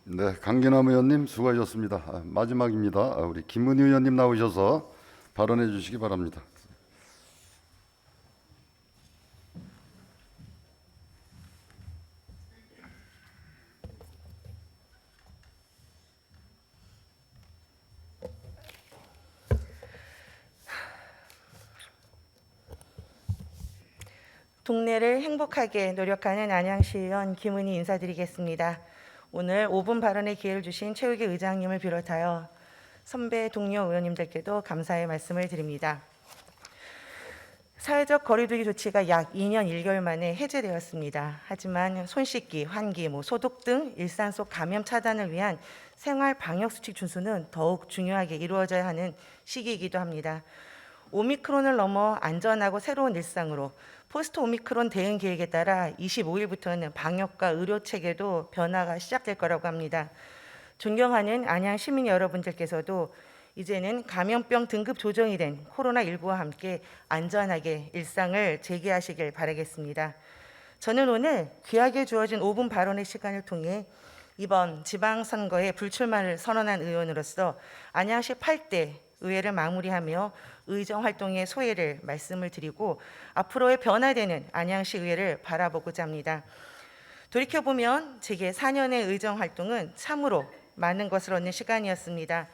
네, 강기남 의원님 수고하셨습니다. 마지막입니다. 우리 김문희 의원님 나오셔서 발언해 주시기 바랍니다. 동네를 행복하게 노력하는 안양시의원 김은희 인사드리겠습니다. 오늘 5분 발언의 기회를 주신 최욱의 의장님을 비롯하여 선배 동료 의원님들께도 감사의 말씀을 드립니다. 사회적 거리두기 조치가 약 2년 1개월 만에 해제되었습니다. 하지만 손 씻기, 환기, 소독 등 일상 속 감염 차단을 위한 생활 방역 수칙 준수는 더욱 중요하게 이루어져야 하는 시기이기도 합니다. 오미크론을 넘어 안전하고 새로운 일상으로 포스트 오미크론 대응 계획에 따라 25일부터는 방역과 의료 체계도 변화가 시작될 거라고 합니다. 존경하는 안양 시민 여러분들께서도 이제는 감염병 등급 조정이 된 코로나19와 함께 안전하게 일상을 재개하시길 바라겠습니다. 저는 오늘 귀하게 주어진 5분 발언의 시간을 통해 이번 지방선거에 불출마를 선언한 의원으로서 안양시 8대 의회를 마무리하며 의정활동의 소회를 말씀을 드리고 앞으로의 변화되는 안양시 의회를 바라보고자 합니다. 돌이켜보면 제게 4년의 의정활동은 참으로 많은 것을 얻는 시간이었습니다.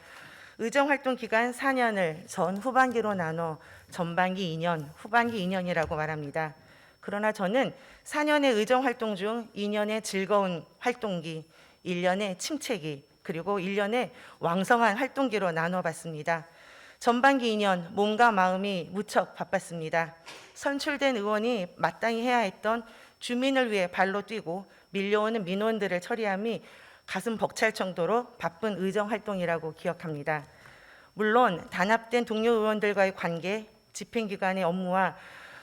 의정활동 기간 4년을 전 후반기로 나눠 전반기 2년, 후반기 2년이라고 말합니다. 그러나 저는 4년의 의정활동 중 2년의 즐거운 활동기, 1년의 침체기, 그리고 1년의 왕성한 활동기로 나눠봤습니다. 전반기 2년 몸과 마음이 무척 바빴습니다. 선출된 의원이 마땅히 해야 했던 주민을 위해 발로 뛰고 밀려오는 민원들을 처리함이 가슴 벅찰 정도로 바쁜 의정활동이라고 기억합니다. 물론 단합된 동료 의원들과의 관계, 집행기관의 업무와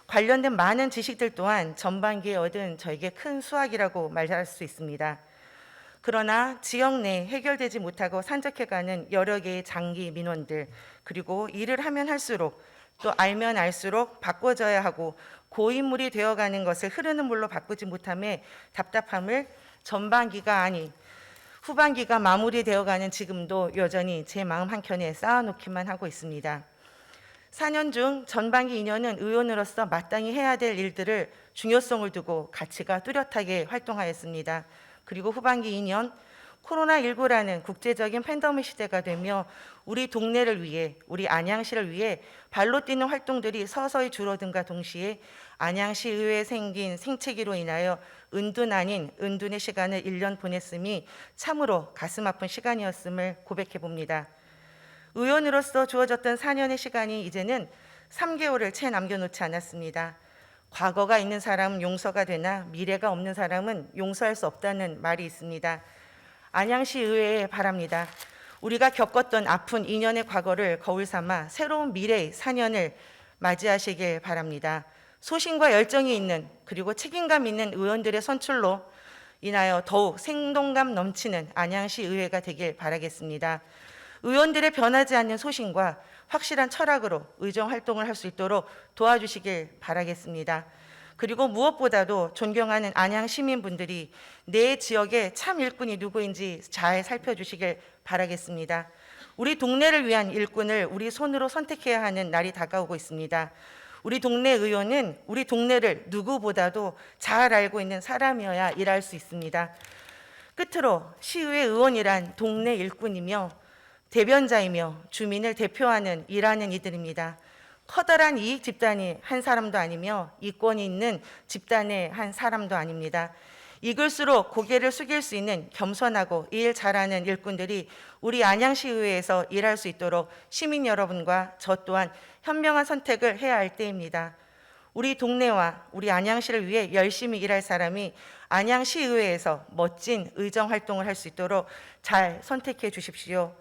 관련된 많은 지식들 또한 전반기에 얻은 저에게 큰 수확이라고 말할 수 있습니다. 그러나 지역 내 해결되지 못하고 산적해가는 여러 개의 장기 민원들, 그리고 일을 하면 할수록 또 알면 알수록 바꿔져야 하고 고인물이 되어가는 것을 흐르는 물로 바꾸지 못함에 답답함을 전반기가 아닌 후반기가 마무리되어가는 지금도 여전히 제 마음 한켠에 쌓아놓기만 하고 있습니다. 4년 중 전반기 2년은 의원으로서 마땅히 해야 될 일들을 중요성을 두고 가치가 뚜렷하게 활동하였습니다. 그리고 후반기 2년 코로나19라는 국제적인 팬데믹 시대가 되며 우리 동네를 위해, 우리 안양시를 위해 발로 뛰는 활동들이 서서히 줄어든과 동시에 안양시 의회에 생긴 생채기로 인하여 은둔 아닌 은둔의 시간을 1년 보냈음이 참으로 가슴 아픈 시간이었음을 고백해 봅니다. 의원으로서 주어졌던 4년의 시간이 이제는 3개월을 채 남겨놓지 않았습니다. 과거가 있는 사람은 용서가 되나 미래가 없는 사람은 용서할 수 없다는 말이 있습니다. 안양시 의회에 바랍니다. 우리가 겪었던 아픈 2년의 과거를 거울 삼아 새로운 미래의 4년을 맞이하시길 바랍니다. 소신과 열정이 있는, 그리고 책임감 있는 의원들의 선출로 인하여 더욱 생동감 넘치는 안양시 의회가 되길 바라겠습니다. 의원들의 변하지 않는 소신과 확실한 철학으로 의정 활동을 할 수 있도록 도와주시길 바라겠습니다. 그리고 무엇보다도 존경하는 안양 시민분들이 내 지역의 참 일꾼이 누구인지 잘 살펴주시길 바라겠습니다. 우리 동네를 위한 일꾼을 우리 손으로 선택해야 하는 날이 다가오고 있습니다. 우리 동네 의원은 우리 동네를 누구보다도 잘 알고 있는 사람이어야 일할 수 있습니다. 끝으로 시의회 의원이란 동네 일꾼이며 대변자이며 주민을 대표하는 일하는 이들입니다. 커다란 이익 집단이 한 사람도 아니며 이권이 있는 집단의 한 사람도 아닙니다. 이글수록 고개를 숙일 수 있는 겸손하고 일 잘하는 일꾼들이 우리 안양시의회에서 일할 수 있도록 시민 여러분과 저 또한 현명한 선택을 해야 할 때입니다. 우리 동네와 우리 안양시를 위해 열심히 일할 사람이 안양시의회에서 멋진 의정 활동을 할 수 있도록 잘 선택해 주십시오.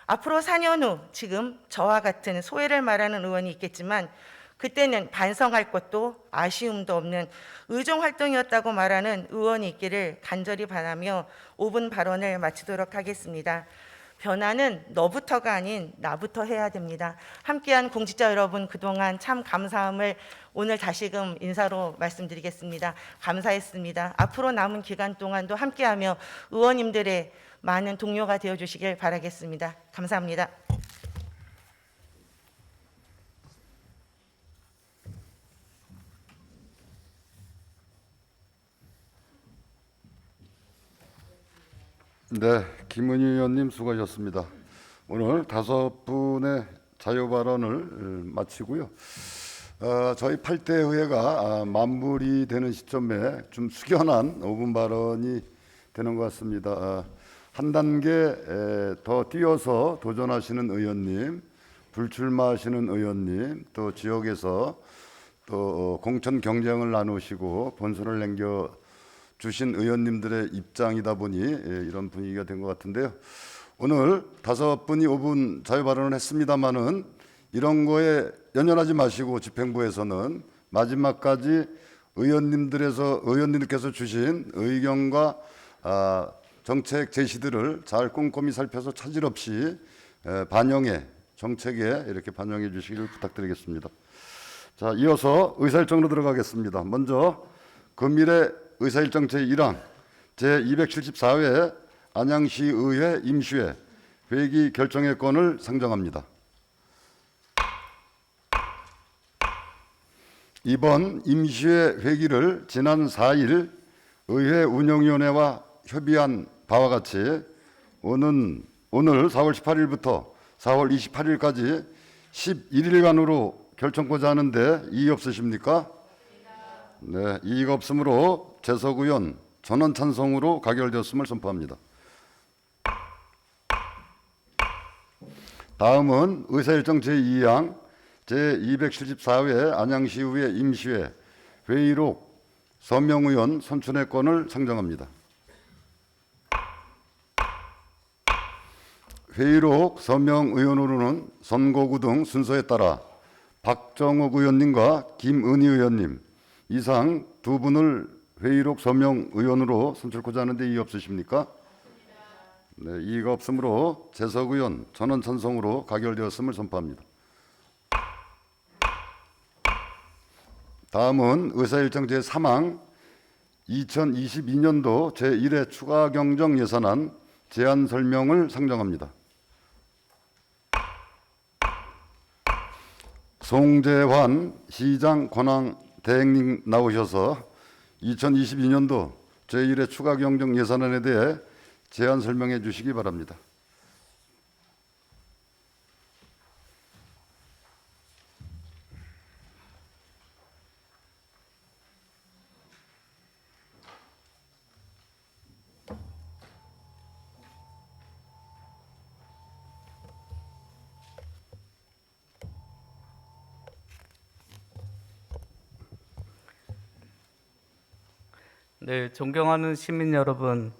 앞으로 4년 후 지금 저와 같은 소외를 말하는 의원이 있겠지만 그때는 반성할 것도 아쉬움도 없는 의정 활동이었다고 말하는 의원이 있기를 간절히 바라며 5분 발언을 마치도록 하겠습니다. 변화는 너부터가 아닌 나부터 해야 됩니다. 함께한 공직자 여러분 그동안 참 감사함을 오늘 다시금 인사로 말씀드리겠습니다. 감사했습니다. 앞으로 남은 기간 동안도 함께하며 의원님들의 많은 동료가 되어주시길 바라겠습니다. 감사합니다. 네, 김은희 의원님 수고하셨습니다. 오늘 5분의 자유 발언을 마치고요. 저희 8대 의회가 마무리되는 시점에 좀 숙연한 5분 발언이 되는 것 같습니다. 한 단계 더 뛰어서 도전하시는 의원님, 불출마하시는 의원님, 또 지역에서 또 공천 경쟁을 나누시고 본선을 남겨 주신 의원님들의 입장이다 보니 이런 분위기가 된 것 같은데요. 오늘 5분이 5분 자유 발언을 했습니다마는 이런 거에 연연하지 마시고 집행부에서는 마지막까지 의원님들께서 주신 의견과 정책 제시들을 잘 꼼꼼히 살펴서 차질 없이 정책에 이렇게 반영해 주시기를 부탁드리겠습니다. 자, 이어서 의사일정으로 들어가겠습니다. 먼저 금일의 의사일정 제1항 제274회 안양시의회 임시회 회기 결정의 건을 상정합니다. 이번 임시회 회기를 지난 4일 의회 운영위원회와 협의한 바와 같이 오늘 4월 18일부터 4월 28일까지 11일간으로 결정코자 하는데 이의 없으십니까? 네, 이의가 없으므로 재석 의원 전원 찬성으로 가결되었음을 선포합니다. 다음은 의사일정 제2항 제274회 안양시의회 임시회 회의록 서명의원 선출의 건을 상정합니다. 회의록 서명의원으로는 선거구 등 순서에 따라 박정욱 의원님과 김은희 의원님 이상 두 분을 회의록 서명의원으로 선출코자 하는데 이의 없으십니까? 네, 이의가 없으므로 재석 의원 전원 찬성으로 가결되었음을 선포합니다. 다음은 의사일정 제3항 2022년도 제1회 추가 경정 예산안 제안 설명을 상정합니다. 송재환 시장 권한 대행님 나오셔서 2022년도 제1회 추가 경정 예산안에 대해 제안 설명해 주시기 바랍니다. 네, 존경하는 시민 여러분,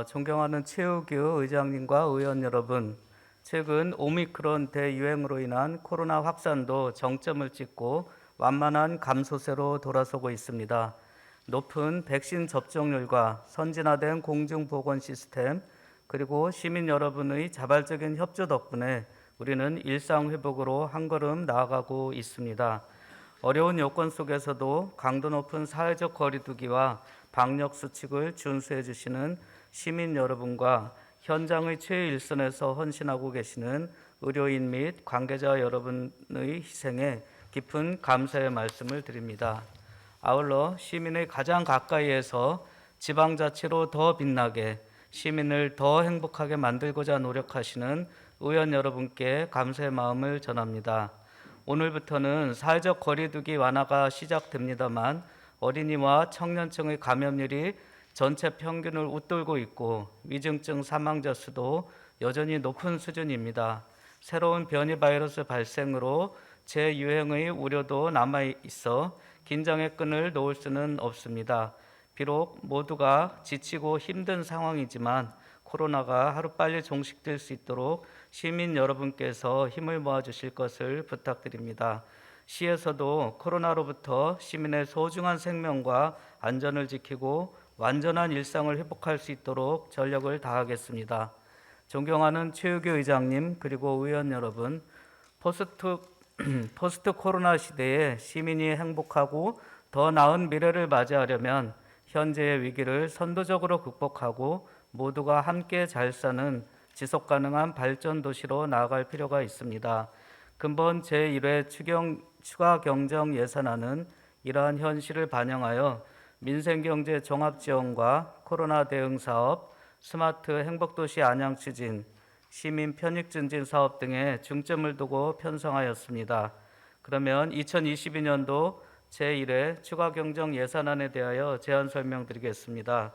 존경하는 최우규 의장님과 의원 여러분, 최근 오미크론 대유행으로 인한 코로나 확산도 정점을 찍고 완만한 감소세로 돌아서고 있습니다. 높은 백신 접종률과 선진화된 공중보건 시스템, 그리고 시민 여러분의 자발적인 협조 덕분에 우리는 일상 회복으로 한 걸음 나아가고 있습니다. 어려운 여건 속에서도 강도 높은 사회적 거리 두기와 방역 수칙을 준수해 주시는 시민 여러분과 현장의 최일선에서 헌신하고 계시는 의료인 및 관계자 여러분의 희생에 깊은 감사의 말씀을 드립니다. 아울러 시민의 가장 가까이에서 지방자치로 더 빛나게 시민을 더 행복하게 만들고자 노력하시는 의원 여러분께 감사의 마음을 전합니다. 오늘부터는 사회적 거리두기 완화가 시작됩니다만 어린이와 청년층의 감염률이 전체 평균을 웃돌고 있고 위중증 사망자 수도 여전히 높은 수준입니다. 새로운 변이 바이러스 발생으로 재유행의 우려도 남아 있어 긴장의 끈을 놓을 수는 없습니다. 비록 모두가 지치고 힘든 상황이지만 코로나가 하루빨리 종식될 수 있도록 시민 여러분께서 힘을 모아주실 것을 부탁드립니다. 시에서도 코로나로부터 시민의 소중한 생명과 안전을 지키고 완전한 일상을 회복할 수 있도록 전력을 다하겠습니다. 존경하는 최유교 의장님 그리고 의원 여러분, 포스트 코로나 시대에 시민이 행복하고 더 나은 미래를 맞이하려면 현재의 위기를 선도적으로 극복하고 모두가 함께 잘 사는 지속 가능한 발전 도시로 나아갈 필요가 있습니다. 근본 제1회 추가 경정 예산안은 이러한 현실을 반영하여 민생경제 종합지원과 코로나 대응 사업, 스마트 행복도시 안양 추진, 시민 편익 증진 사업 등에 중점을 두고 편성하였습니다. 그러면 2022년도 제1회 추가 경정 예산안에 대하여 제안 설명드리겠습니다.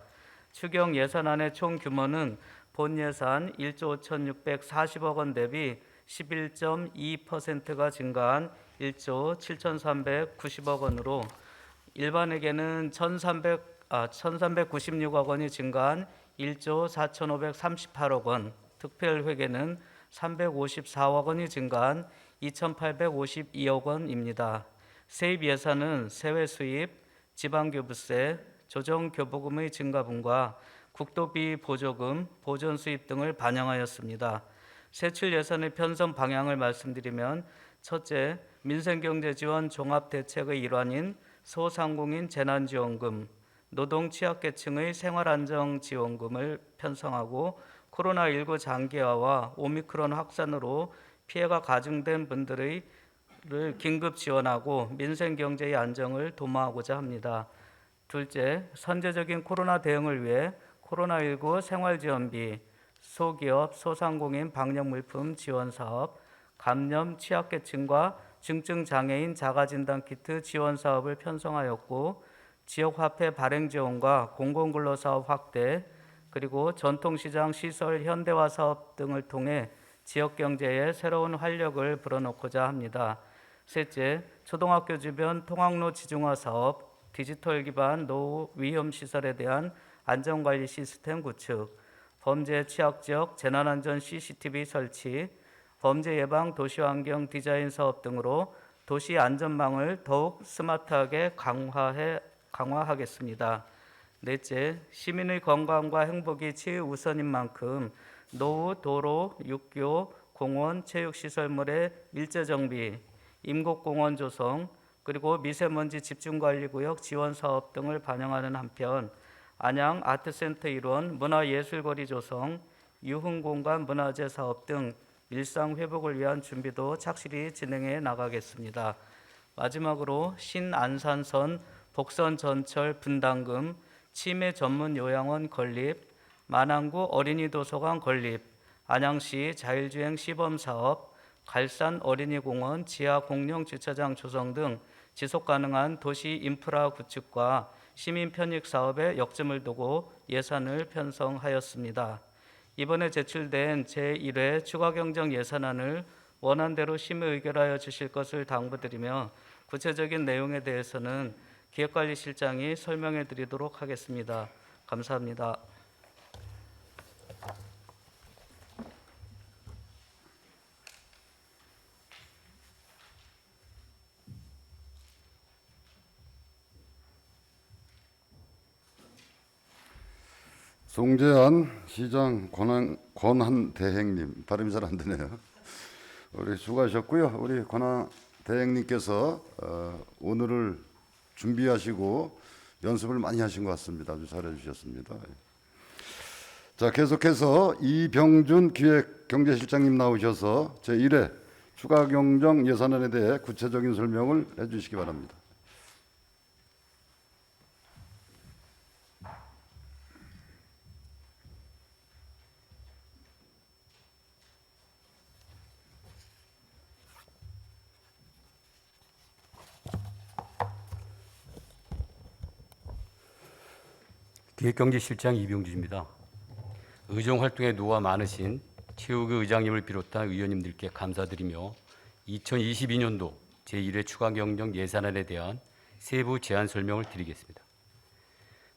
추경 예산안의 총 규모는 본 예산 1조 5,640억 원 대비 11.2%가 증가한 1조 7,390억 원으로 일반에게는 1,396억 원이 증가한 1조 4,538억 원, 특별회계는 354억 원이 증가한 2,852억 원입니다. 세입 예산은 세외 수입, 지방교부세, 조정교부금의 증가분과 국도비 보조금, 보존 수입 등을 반영하였습니다. 세출 예산의 편성 방향을 말씀드리면 첫째, 민생경제지원 종합대책의 일환인 소상공인 재난지원금, 노동 취약계층의 생활안정지원금을 편성하고 코로나19 장기화와 오미크론 확산으로 피해가 가중된 분들을 긴급 지원하고 민생경제의 안정을 도모하고자 합니다. 둘째, 선제적인 코로나 대응을 위해 코로나19 생활지원비, 소기업, 소상공인 방역물품 지원사업, 감염 취약계층과 중증장애인 자가진단키트 지원사업을 편성하였고 지역화폐 발행지원과 공공근로사업 확대, 그리고 전통시장 시설 현대화 사업 등을 통해 지역경제에 새로운 활력을 불어넣고자 합니다. 셋째, 초등학교 주변 통학로 지중화 사업, 디지털 기반 노후 위험 시설에 대한 안전관리 시스템 구축, 범죄 취약지역 재난안전 CCTV 설치, 범죄 예방 도시환경 디자인 사업 등으로 도시 안전망을 더욱 스마트하게 강화하겠습니다. 넷째, 시민의 건강과 행복이 최우선인 만큼 노후, 도로, 육교, 공원, 체육시설물의 밀재 정비, 임곡공원 조성, 그리고 미세먼지 집중관리구역 지원 사업 등을 반영하는 한편 안양 아트센터 일원, 문화예술거리 조성, 유흥공간 문화재 사업 등 일상 회복을 위한 준비도 착실히 진행해 나가겠습니다. 마지막으로 신안산선 복선 전철 분담금, 치매 전문 요양원 건립, 만안구 어린이 도서관 건립, 안양시 자율주행 시범 사업, 갈산 어린이공원 지하 공영 주차장 조성 등 지속 가능한 도시 인프라 구축과 시민 편익 사업에 역점을 두고 예산을 편성하였습니다. 이번에 제출된 제1회 추가 경정 예산안을 원안대로 심의 의결하여 주실 것을 당부드리며 구체적인 내용에 대해서는 기획관리실장이 설명해 드리도록 하겠습니다. 감사합니다. 송재한 시장 권한 대행님, 발음이 잘 안 되네요. 우리 수고하셨고요. 우리 권한 대행님께서 오늘을 준비하시고 연습을 많이 하신 것 같습니다. 아주 잘해주셨습니다. 자, 계속해서 이병준 기획경제실장님 나오셔서 제1회 추가 경정 예산안에 대해 구체적인 설명을 해주시기 바랍니다. 기획경제실장 이병주입니다. 의정 활동에 노가 많으신 최우규 의장님을 비롯한 의원님들께 감사드리며 2022년도 제1회 추가경정 예산안에 대한 세부 제안 설명을 드리겠습니다.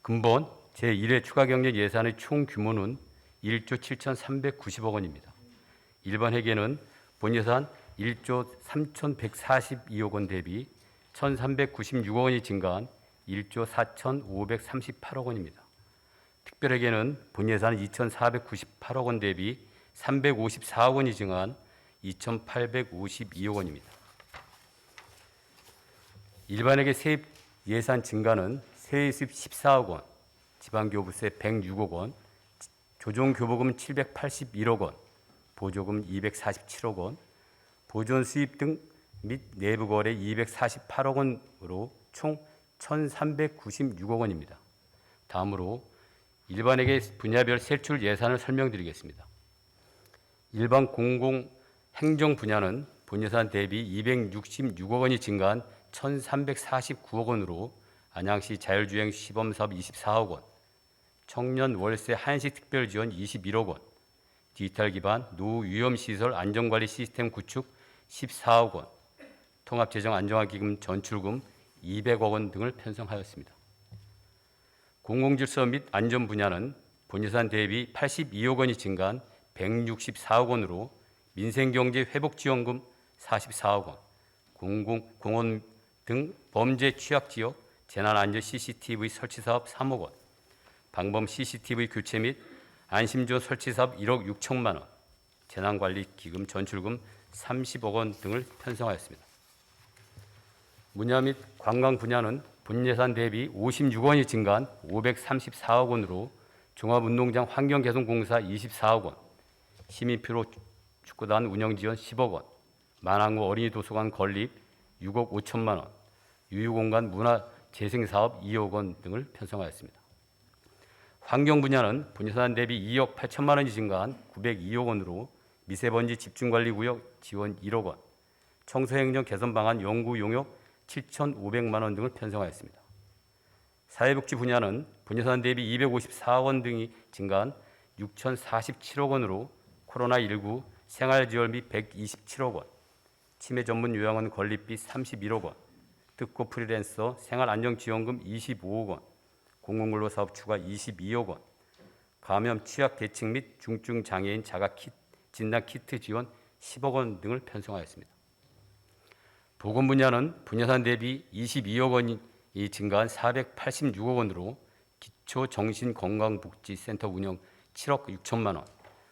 근본 제1회 추가경정 예산의 총 규모는 1조 7,390억 원입니다. 일반 회계는 본예산 1조 3,142억 원 대비 1,396억 원이 증가한 1조 4,538억 원입니다. 특별회계는 본예산 2,498억 원 대비 354억 원이 증가한 2,852억 원입니다. 일반회계 세입 예산 증가는 세입 14억 원, 지방교부세 106억 원, 조정교부금 781억 원, 보조금 247억 원, 보존 수입 등 및 내부거래 248억 원으로 총 1,396억 원입니다. 다음으로 일반회계 분야별 세출 예산을 설명드리겠습니다. 일반 공공 행정 분야는 본예산 대비 266억 원이 증가한 1,349억 원으로 안양시 자율주행 시범사업 24억 원, 청년 월세 한식 특별 지원 21억 원, 디지털 기반 노후 위험 시설 안전관리 시스템 구축 14억 원, 통합재정 안정화기금 전출금 200억 원 등을 편성하였습니다. 공공질서 및 안전 분야는 본예산 대비 82억 원이 증가한 164억 원으로 민생경제 회복지원금 44억 원, 공원 등 범죄 취약지역 재난안전 CCTV 설치 사업 3억 원, 방범 CCTV 교체 및 안심존 설치 사업 1억 6천만 원, 재난관리기금 전출금 30억 원 등을 편성하였습니다. 문화 및 관광 분야는 본예산 대비 56억 원이 증가한 534억 원으로 종합운동장 환경개선공사 24억 원, 시민표로 축구단 운영지원 10억 원, 만항구 어린이도서관 건립 6억 5천만 원, 유휴공간 문화재생사업 2억 원 등을 편성하였습니다. 환경 분야는 본예산 대비 2억 8천만 원이 증가한 902억 원으로 미세먼지 집중관리구역 지원 1억 원, 청소행정 개선 방안 연구 용역 7,500만 원 등을 편성하였습니다. 사회복지 분야는 본예산 대비 254억 원 등이 증가한 6,047억 원으로 코로나19 생활지원 및 127억 원, 치매 전문 요양원 건립비 31억 원, 특고 프리랜서 생활안정지원금 25억 원, 공공근로사업 추가 22억 원, 감염 취약 계층 및 중증 장애인 자가 진단 키트 지원 10억 원 등을 편성하였습니다. 보건 분야는 본예산 대비 22억 원이 증가한 486억 원으로 기초정신건강복지센터 운영 7억 6천만 원,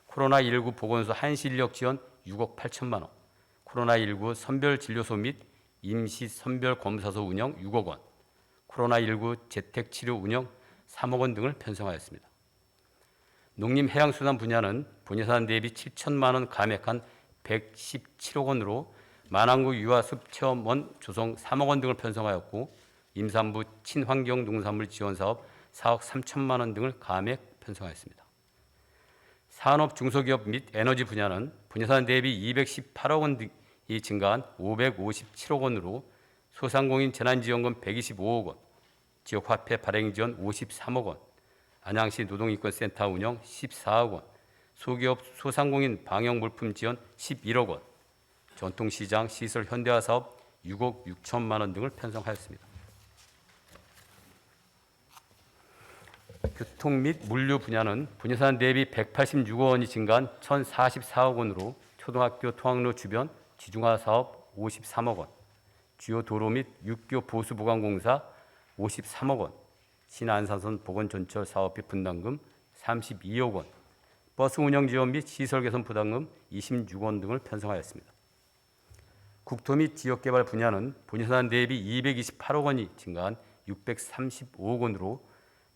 코로나19 보건소 한시인력 지원 6억 8천만 원, 코로나19 선별진료소 및 임시선별검사소 운영 6억 원, 코로나19 재택치료 운영 3억 원 등을 편성하였습니다. 농림해양수산 분야는 본예산 대비 7천만 원 감액한 117억 원으로 만항구 유아숲체험원 조성 3억 원 등을 편성하였고 임산부 친환경 농산물 지원 사업 4억 3천만 원 등을 감액 편성하였습니다. 산업 중소기업 및 에너지 분야는 본예산 대비 218억 원이 증가한 557억 원으로 소상공인 재난지원금 125억 원, 지역화폐 발행 지원 53억 원, 안양시 노동인권센터 운영 14억 원, 소기업 소상공인 방역물품 지원 11억 원, 전통시장 시설 현대화 사업 6억 6천만 원 등을 편성하였습니다. 교통 및 물류 분야는 본예산 대비 186억 원이 증가한 1,044억 원으로 초등학교 통학로 주변 지중화 사업 53억 원, 주요 도로 및 육교 보수 보강공사 53억 원, 신안산선 보건전철 사업비 분담금 32억 원, 버스 운영 지원 및 시설 개선 부담금 26억 원 등을 편성하였습니다. 국토 및 지역개발 분야는 본예산 대비 228억 원이 증가한 635억 원으로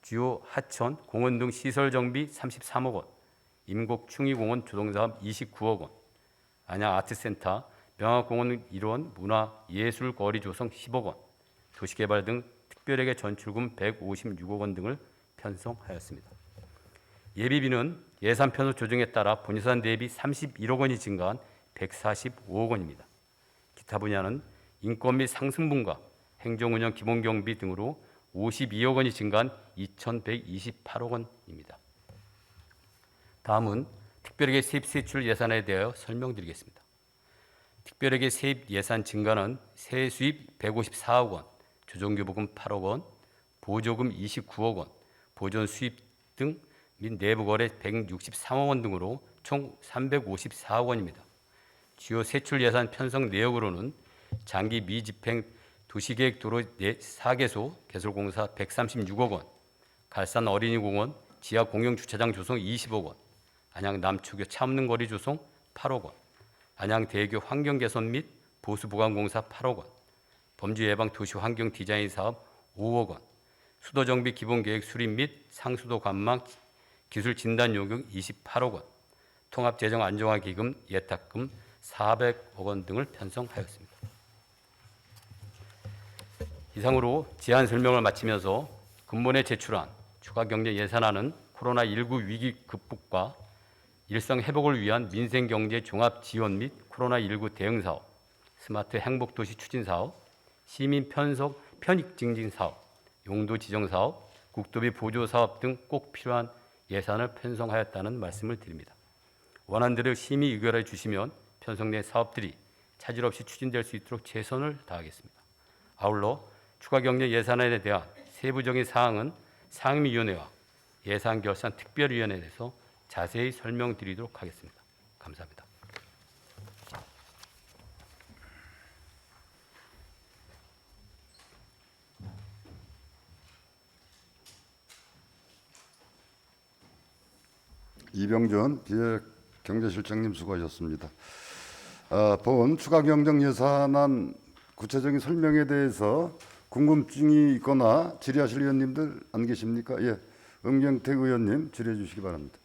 주요 하천, 공원 등 시설 정비 33억 원, 임곡 충의공원 조성사업 29억 원, 안양 아트센터, 명화공원 일원 문화예술거리 조성 10억 원, 도시개발 등 특별회계 전출금 156억 원 등을 편성하였습니다. 예비비는 예산 편성 조정에 따라 본예산 대비 31억 원이 증가한 145억 원입니다. 기타 분야는 인건 및 상승분과 행정운영 기본경비 등으로 52억 원이 증가한 2,128억 원입니다. 다음은 특별하게 세입 세출 예산에 대하여 설명드리겠습니다. 특별하게 세입 예산 증가는 세 수입 154억 원, 조정교부금 8억 원, 보조금 29억 원, 보존 수입 등 및 내부 거래 163억 원 등으로 총 354억 원입니다. 주요 세출 예산 편성 내역으로는 장기 미집행 도시계획 도로 4개소 개설공사 136억 원, 갈산 어린이공원 지하 공영주차장 조성 20억 원, 안양 남초교 차없는거리 조성 8억 원, 안양 대교 환경 개선 및 보수 보강공사 8억 원, 범죄 예방 도시 환경 디자인 사업 5억 원, 수도 정비 기본 계획 수립 및 상수도 관망 기술 진단 요금 28억 원, 통합 재정 안정화 기금 예탁금 400억 원 등을 편성하였습니다. 이상으로 제안 설명을 마치면서 근본에 제출한 추가 경제 예산안은 코로나19 위기 극복과 일상 회복을 위한 민생 경제 종합 지원 및 코로나19 대응 사업, 스마트 행복 도시 추진 사업, 시민 편익 증진 사업, 용도 지정 사업, 국도비 보조 사업 등 꼭 필요한 예산을 편성하였다는 말씀을 드립니다. 원안들을 심의 의결해 주시면 편성된 사업들이 차질 없이 추진될 수 있도록 최선을 다하겠습니다. 아울러 추가 경제 예산안에 대한 세부적인 사항은 상임위원회와 예산결산특별위원회에서 자세히 설명드리도록 하겠습니다. 감사합니다. 이병전 기획경제실장님 수고하셨습니다. 본 추가 경정 예산안 구체적인 설명에 대해서 궁금증이 있거나 질의하실 의원님들 안 계십니까? 예, 은경택 의원님 질의해 주시기 바랍니다.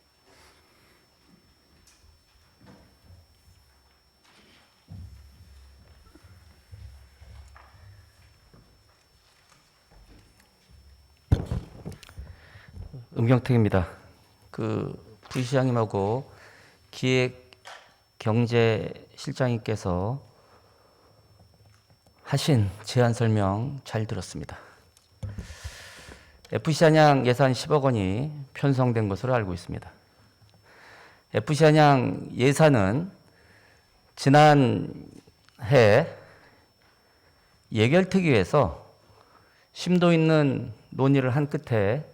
은경택입니다. 부시장님하고 기획경제실장님께서 하신 제안 설명 잘 들었습니다. FC 안양 예산 10억 원이 편성된 것으로 알고 있습니다. FC 안양 예산은 지난해 예결특위에서 심도 있는 논의를 한 끝에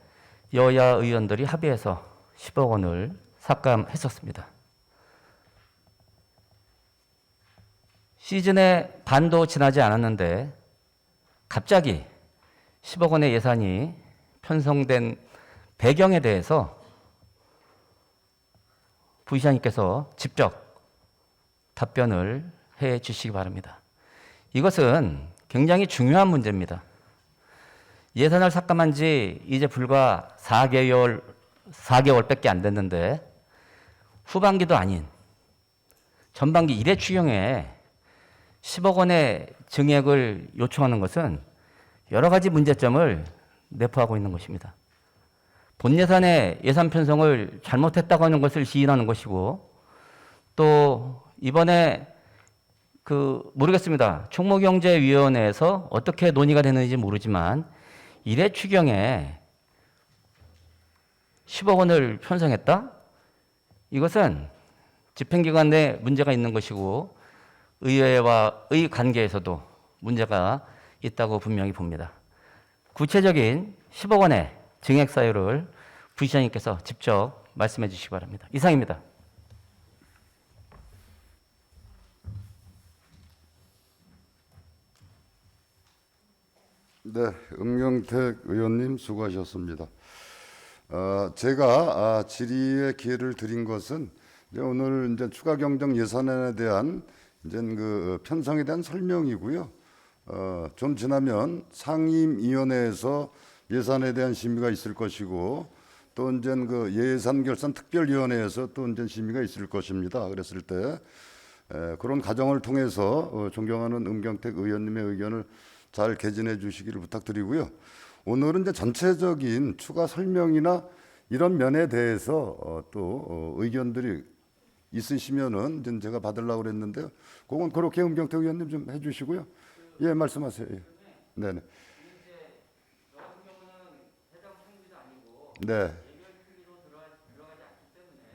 여야 의원들이 합의해서 10억 원을 삭감했었습니다. 시즌의 반도 지나지 않았는데 갑자기 10억 원의 예산이 편성된 배경에 대해서 부시장님께서 직접 답변을 해 주시기 바랍니다. 이것은 굉장히 중요한 문제입니다. 예산을 삭감한 지 이제 불과 4개월밖에 안 됐는데 후반기도 아닌 전반기 1회 추경에 10억 원의 증액을 요청하는 것은 여러 가지 문제점을 내포하고 있는 것입니다. 본 예산의 예산 편성을 잘못했다고 하는 것을 시인하는 것이고 또 이번에 모르겠습니다. 총무경제위원회에서 어떻게 논의가 되는지 모르지만 1회 추경에 10억 원을 편성했다? 이것은 집행기관 내 문제가 있는 것이고 의회와의 관계에서도 문제가 있다고 분명히 봅니다. 구체적인 10억 원의 증액 사유를 부시장님께서 직접 말씀해 주시기 바랍니다. 이상입니다. 네, 은경택 의원님 수고하셨습니다. 제가 질의의 기회를 드린 것은 오늘 이제 추가 경정 예산안에 대한 이제 편성에 대한 설명이고요. 좀 지나면 상임위원회에서 예산에 대한 심의가 있을 것이고 또 이제 예산결산특별위원회에서 또 이제 심의가 있을 것입니다. 그랬을 때 그런 과정을 통해서 존경하는 은경택 의원님의 의견을 잘 개진해 주시기를 부탁드리고요. 오늘은 이제 전체적인 추가 설명이나 이런 면에 대해서 또 의견들이 있으시면은 이제 제가 받으려고 그랬는데요. 그건 그렇게 은경택 의원님 좀 해주시고요. 예, 말씀하세요. 예. 네네. 네.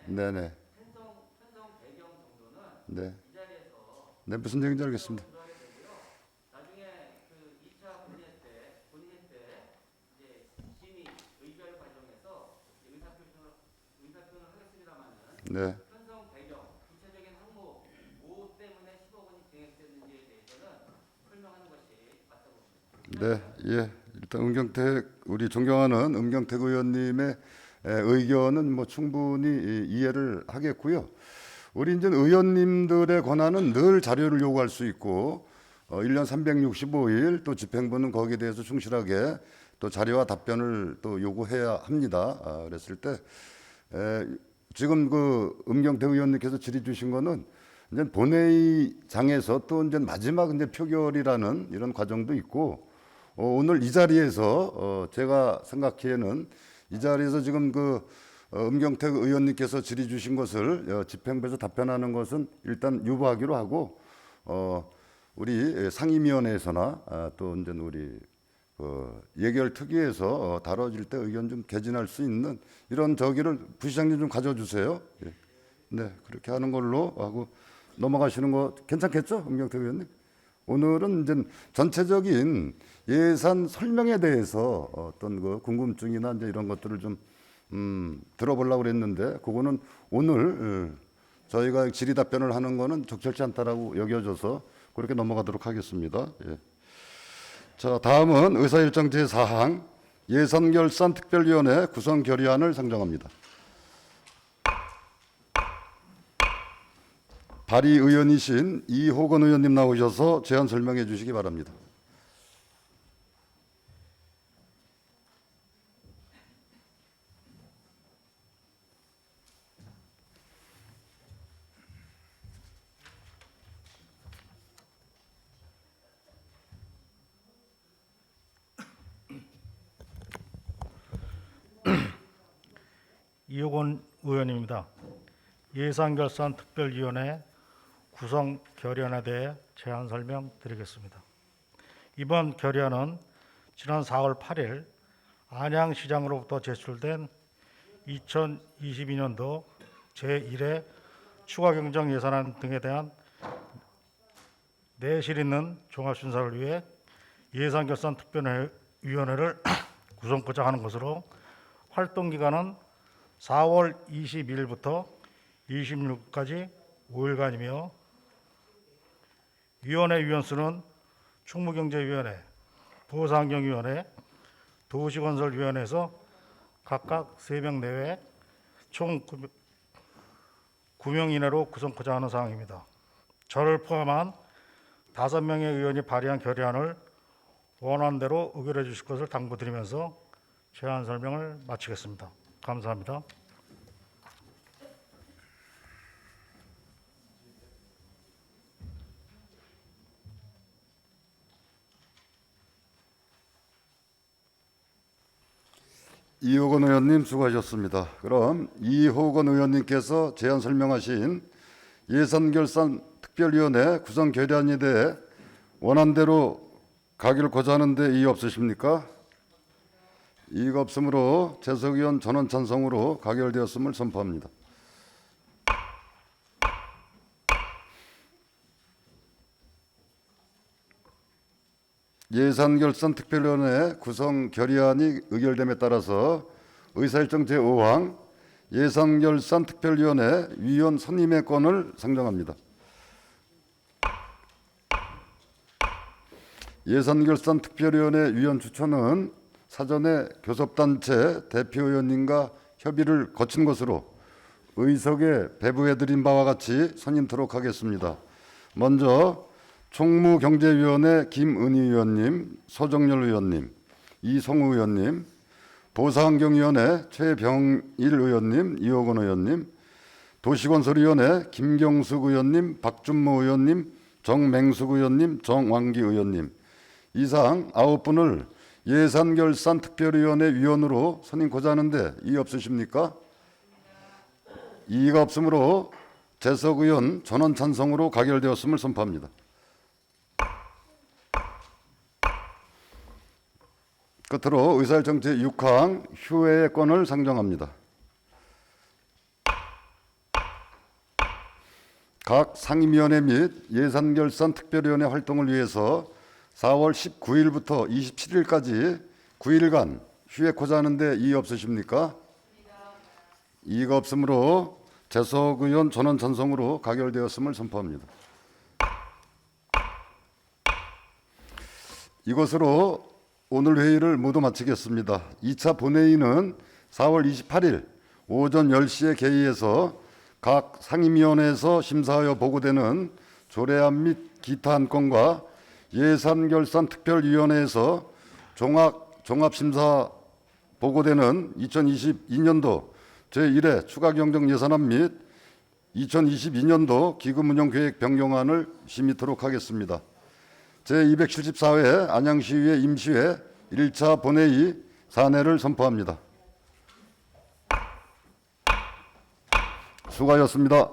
네네. 네. 네, 무슨 얘기인지 알겠습니다. 네. 네, 예. 일단 우리 존경하는 음경택 의원님의 의견은 뭐 충분히 이해를 하겠고요. 우리 이제 의원님들의 권한은 늘 자료를 요구할 수 있고 1년 365일 또 집행부는 거기에 대해서 충실하게 또 자료와 답변을 또 요구해야 합니다. 그랬을 때 지금 그 음경택 의원님께서 질의 주신 거는 이제 본회의장에서 또 이제 마지막 이제 표결이라는 이런 과정도 있고 오늘 이 자리에서 제가 생각하기에는 이 자리에서 지금 그 음경택 의원님께서 질의 주신 것을 집행부에서 답변하는 것은 일단 유보하기로 하고 우리 상임위원회에서나 또 이제 우리 예결특위에서 다뤄질 때 의견 좀 개진할 수 있는 이런 저기를 부시장님 좀 가져주세요. 예. 네, 그렇게 하는 걸로 하고 넘어가시는 거 괜찮겠죠, 음경택 의원님? 오늘은 이제 전체적인 예산 설명에 대해서 어떤 그 궁금증이나 이제 이런 것들을 좀 들어보려고 그랬는데 그거는 오늘 저희가 질의 답변을 하는 거는 적절치 않다라고 여겨져서 그렇게 넘어가도록 하겠습니다. 예. 자, 다음은 의사일정 제4항 예산결산특별위원회 구성 결의안을 상정합니다. 발의의원이신 이호건 의원님 나오셔서 제안 설명해 주시기 바랍니다. 이호건 의원입니다. 예산결산특별위원회 구성 결의안에 대해 제안 설명드리겠습니다. 이번 결의안은 지난 4월 8일 안양시장으로부터 제출된 2022년도 제1회 추가경정 예산안 등에 대한 내실 있는 종합심사를 위해 예산결산특별위원회를 구성하고자 하는 것으로 활동기간은 4월 22일부터 26일까지 5일간이며 위원회 위원수는 충무경제위원회, 보상경위원회, 도시건설위원회에서 각각 3명 내외 총 9명 이내로 구성하고자 하는 사항입니다. 저를 포함한 5명의 의원이 발의한 결의안을 원안대로 의결해 주실 것을 당부드리면서 제안 설명을 마치겠습니다. 감사합니다. 이호건 의원님 수고하셨습니다. 그럼 이호건 의원님께서 제안 설명하신 예산결산특별위원회 구성 결의안에 대해 원안대로 가기를 하는데 이의 없으십니까? 이의가 없으므로 재석위원 전원 찬성으로 가결되었음을 선포합니다. 예산결산특별위원회 구성 결의안이 의결됨에 따라서 의사일정 제5항 예산결산특별위원회 위원 선임의 건을 상정합니다. 예산결산특별위원회 위원 추천은 사전에 교섭단체 대표의원님과 협의를 거친 것으로 의석에 배부해드린 바와 같이 선임토록 하겠습니다. 먼저 총무경제위원회 김은희 의원님, 서정열 의원님, 이성우 의원님, 보상경위원회 최병일 의원님, 이호건 의원님, 도시건설위원회 김경숙 의원님, 박준모 의원님, 정맹숙 의원님, 정왕기 의원님 이상 9분을 예산결산특별위원회 위원으로 선임하고자 하는데 이의 없으십니까? 이의가 없으므로 재석 의원 전원 찬성으로 가결되었음을 선포합니다. 끝으로 의사일정 제6항 휴회의 건을 상정합니다. 각 상임위원회 및 예산결산특별위원회 활동을 위해서 4월 19일부터 27일까지 9일간 휴회코자 하는데 이의 없으십니까? 이의가 없으므로 재석 의원 전원 찬성으로 가결되었음을 선포합니다. 이것으로 오늘 회의를 모두 마치겠습니다. 2차 본회의는 4월 28일 오전 10시에 개의해서 각 상임위원회에서 심사하여 보고되는 조례안 및 기타 안건과 예산결산특별위원회에서 종합심사 보고되는 2022년도 제1회 추가경정 예산안 및 2022년도 기금운영계획 변경안을 심의토록 하겠습니다. 제274회 안양시의회 임시회 1차 본회의 산회를 선포합니다. 수고하셨습니다.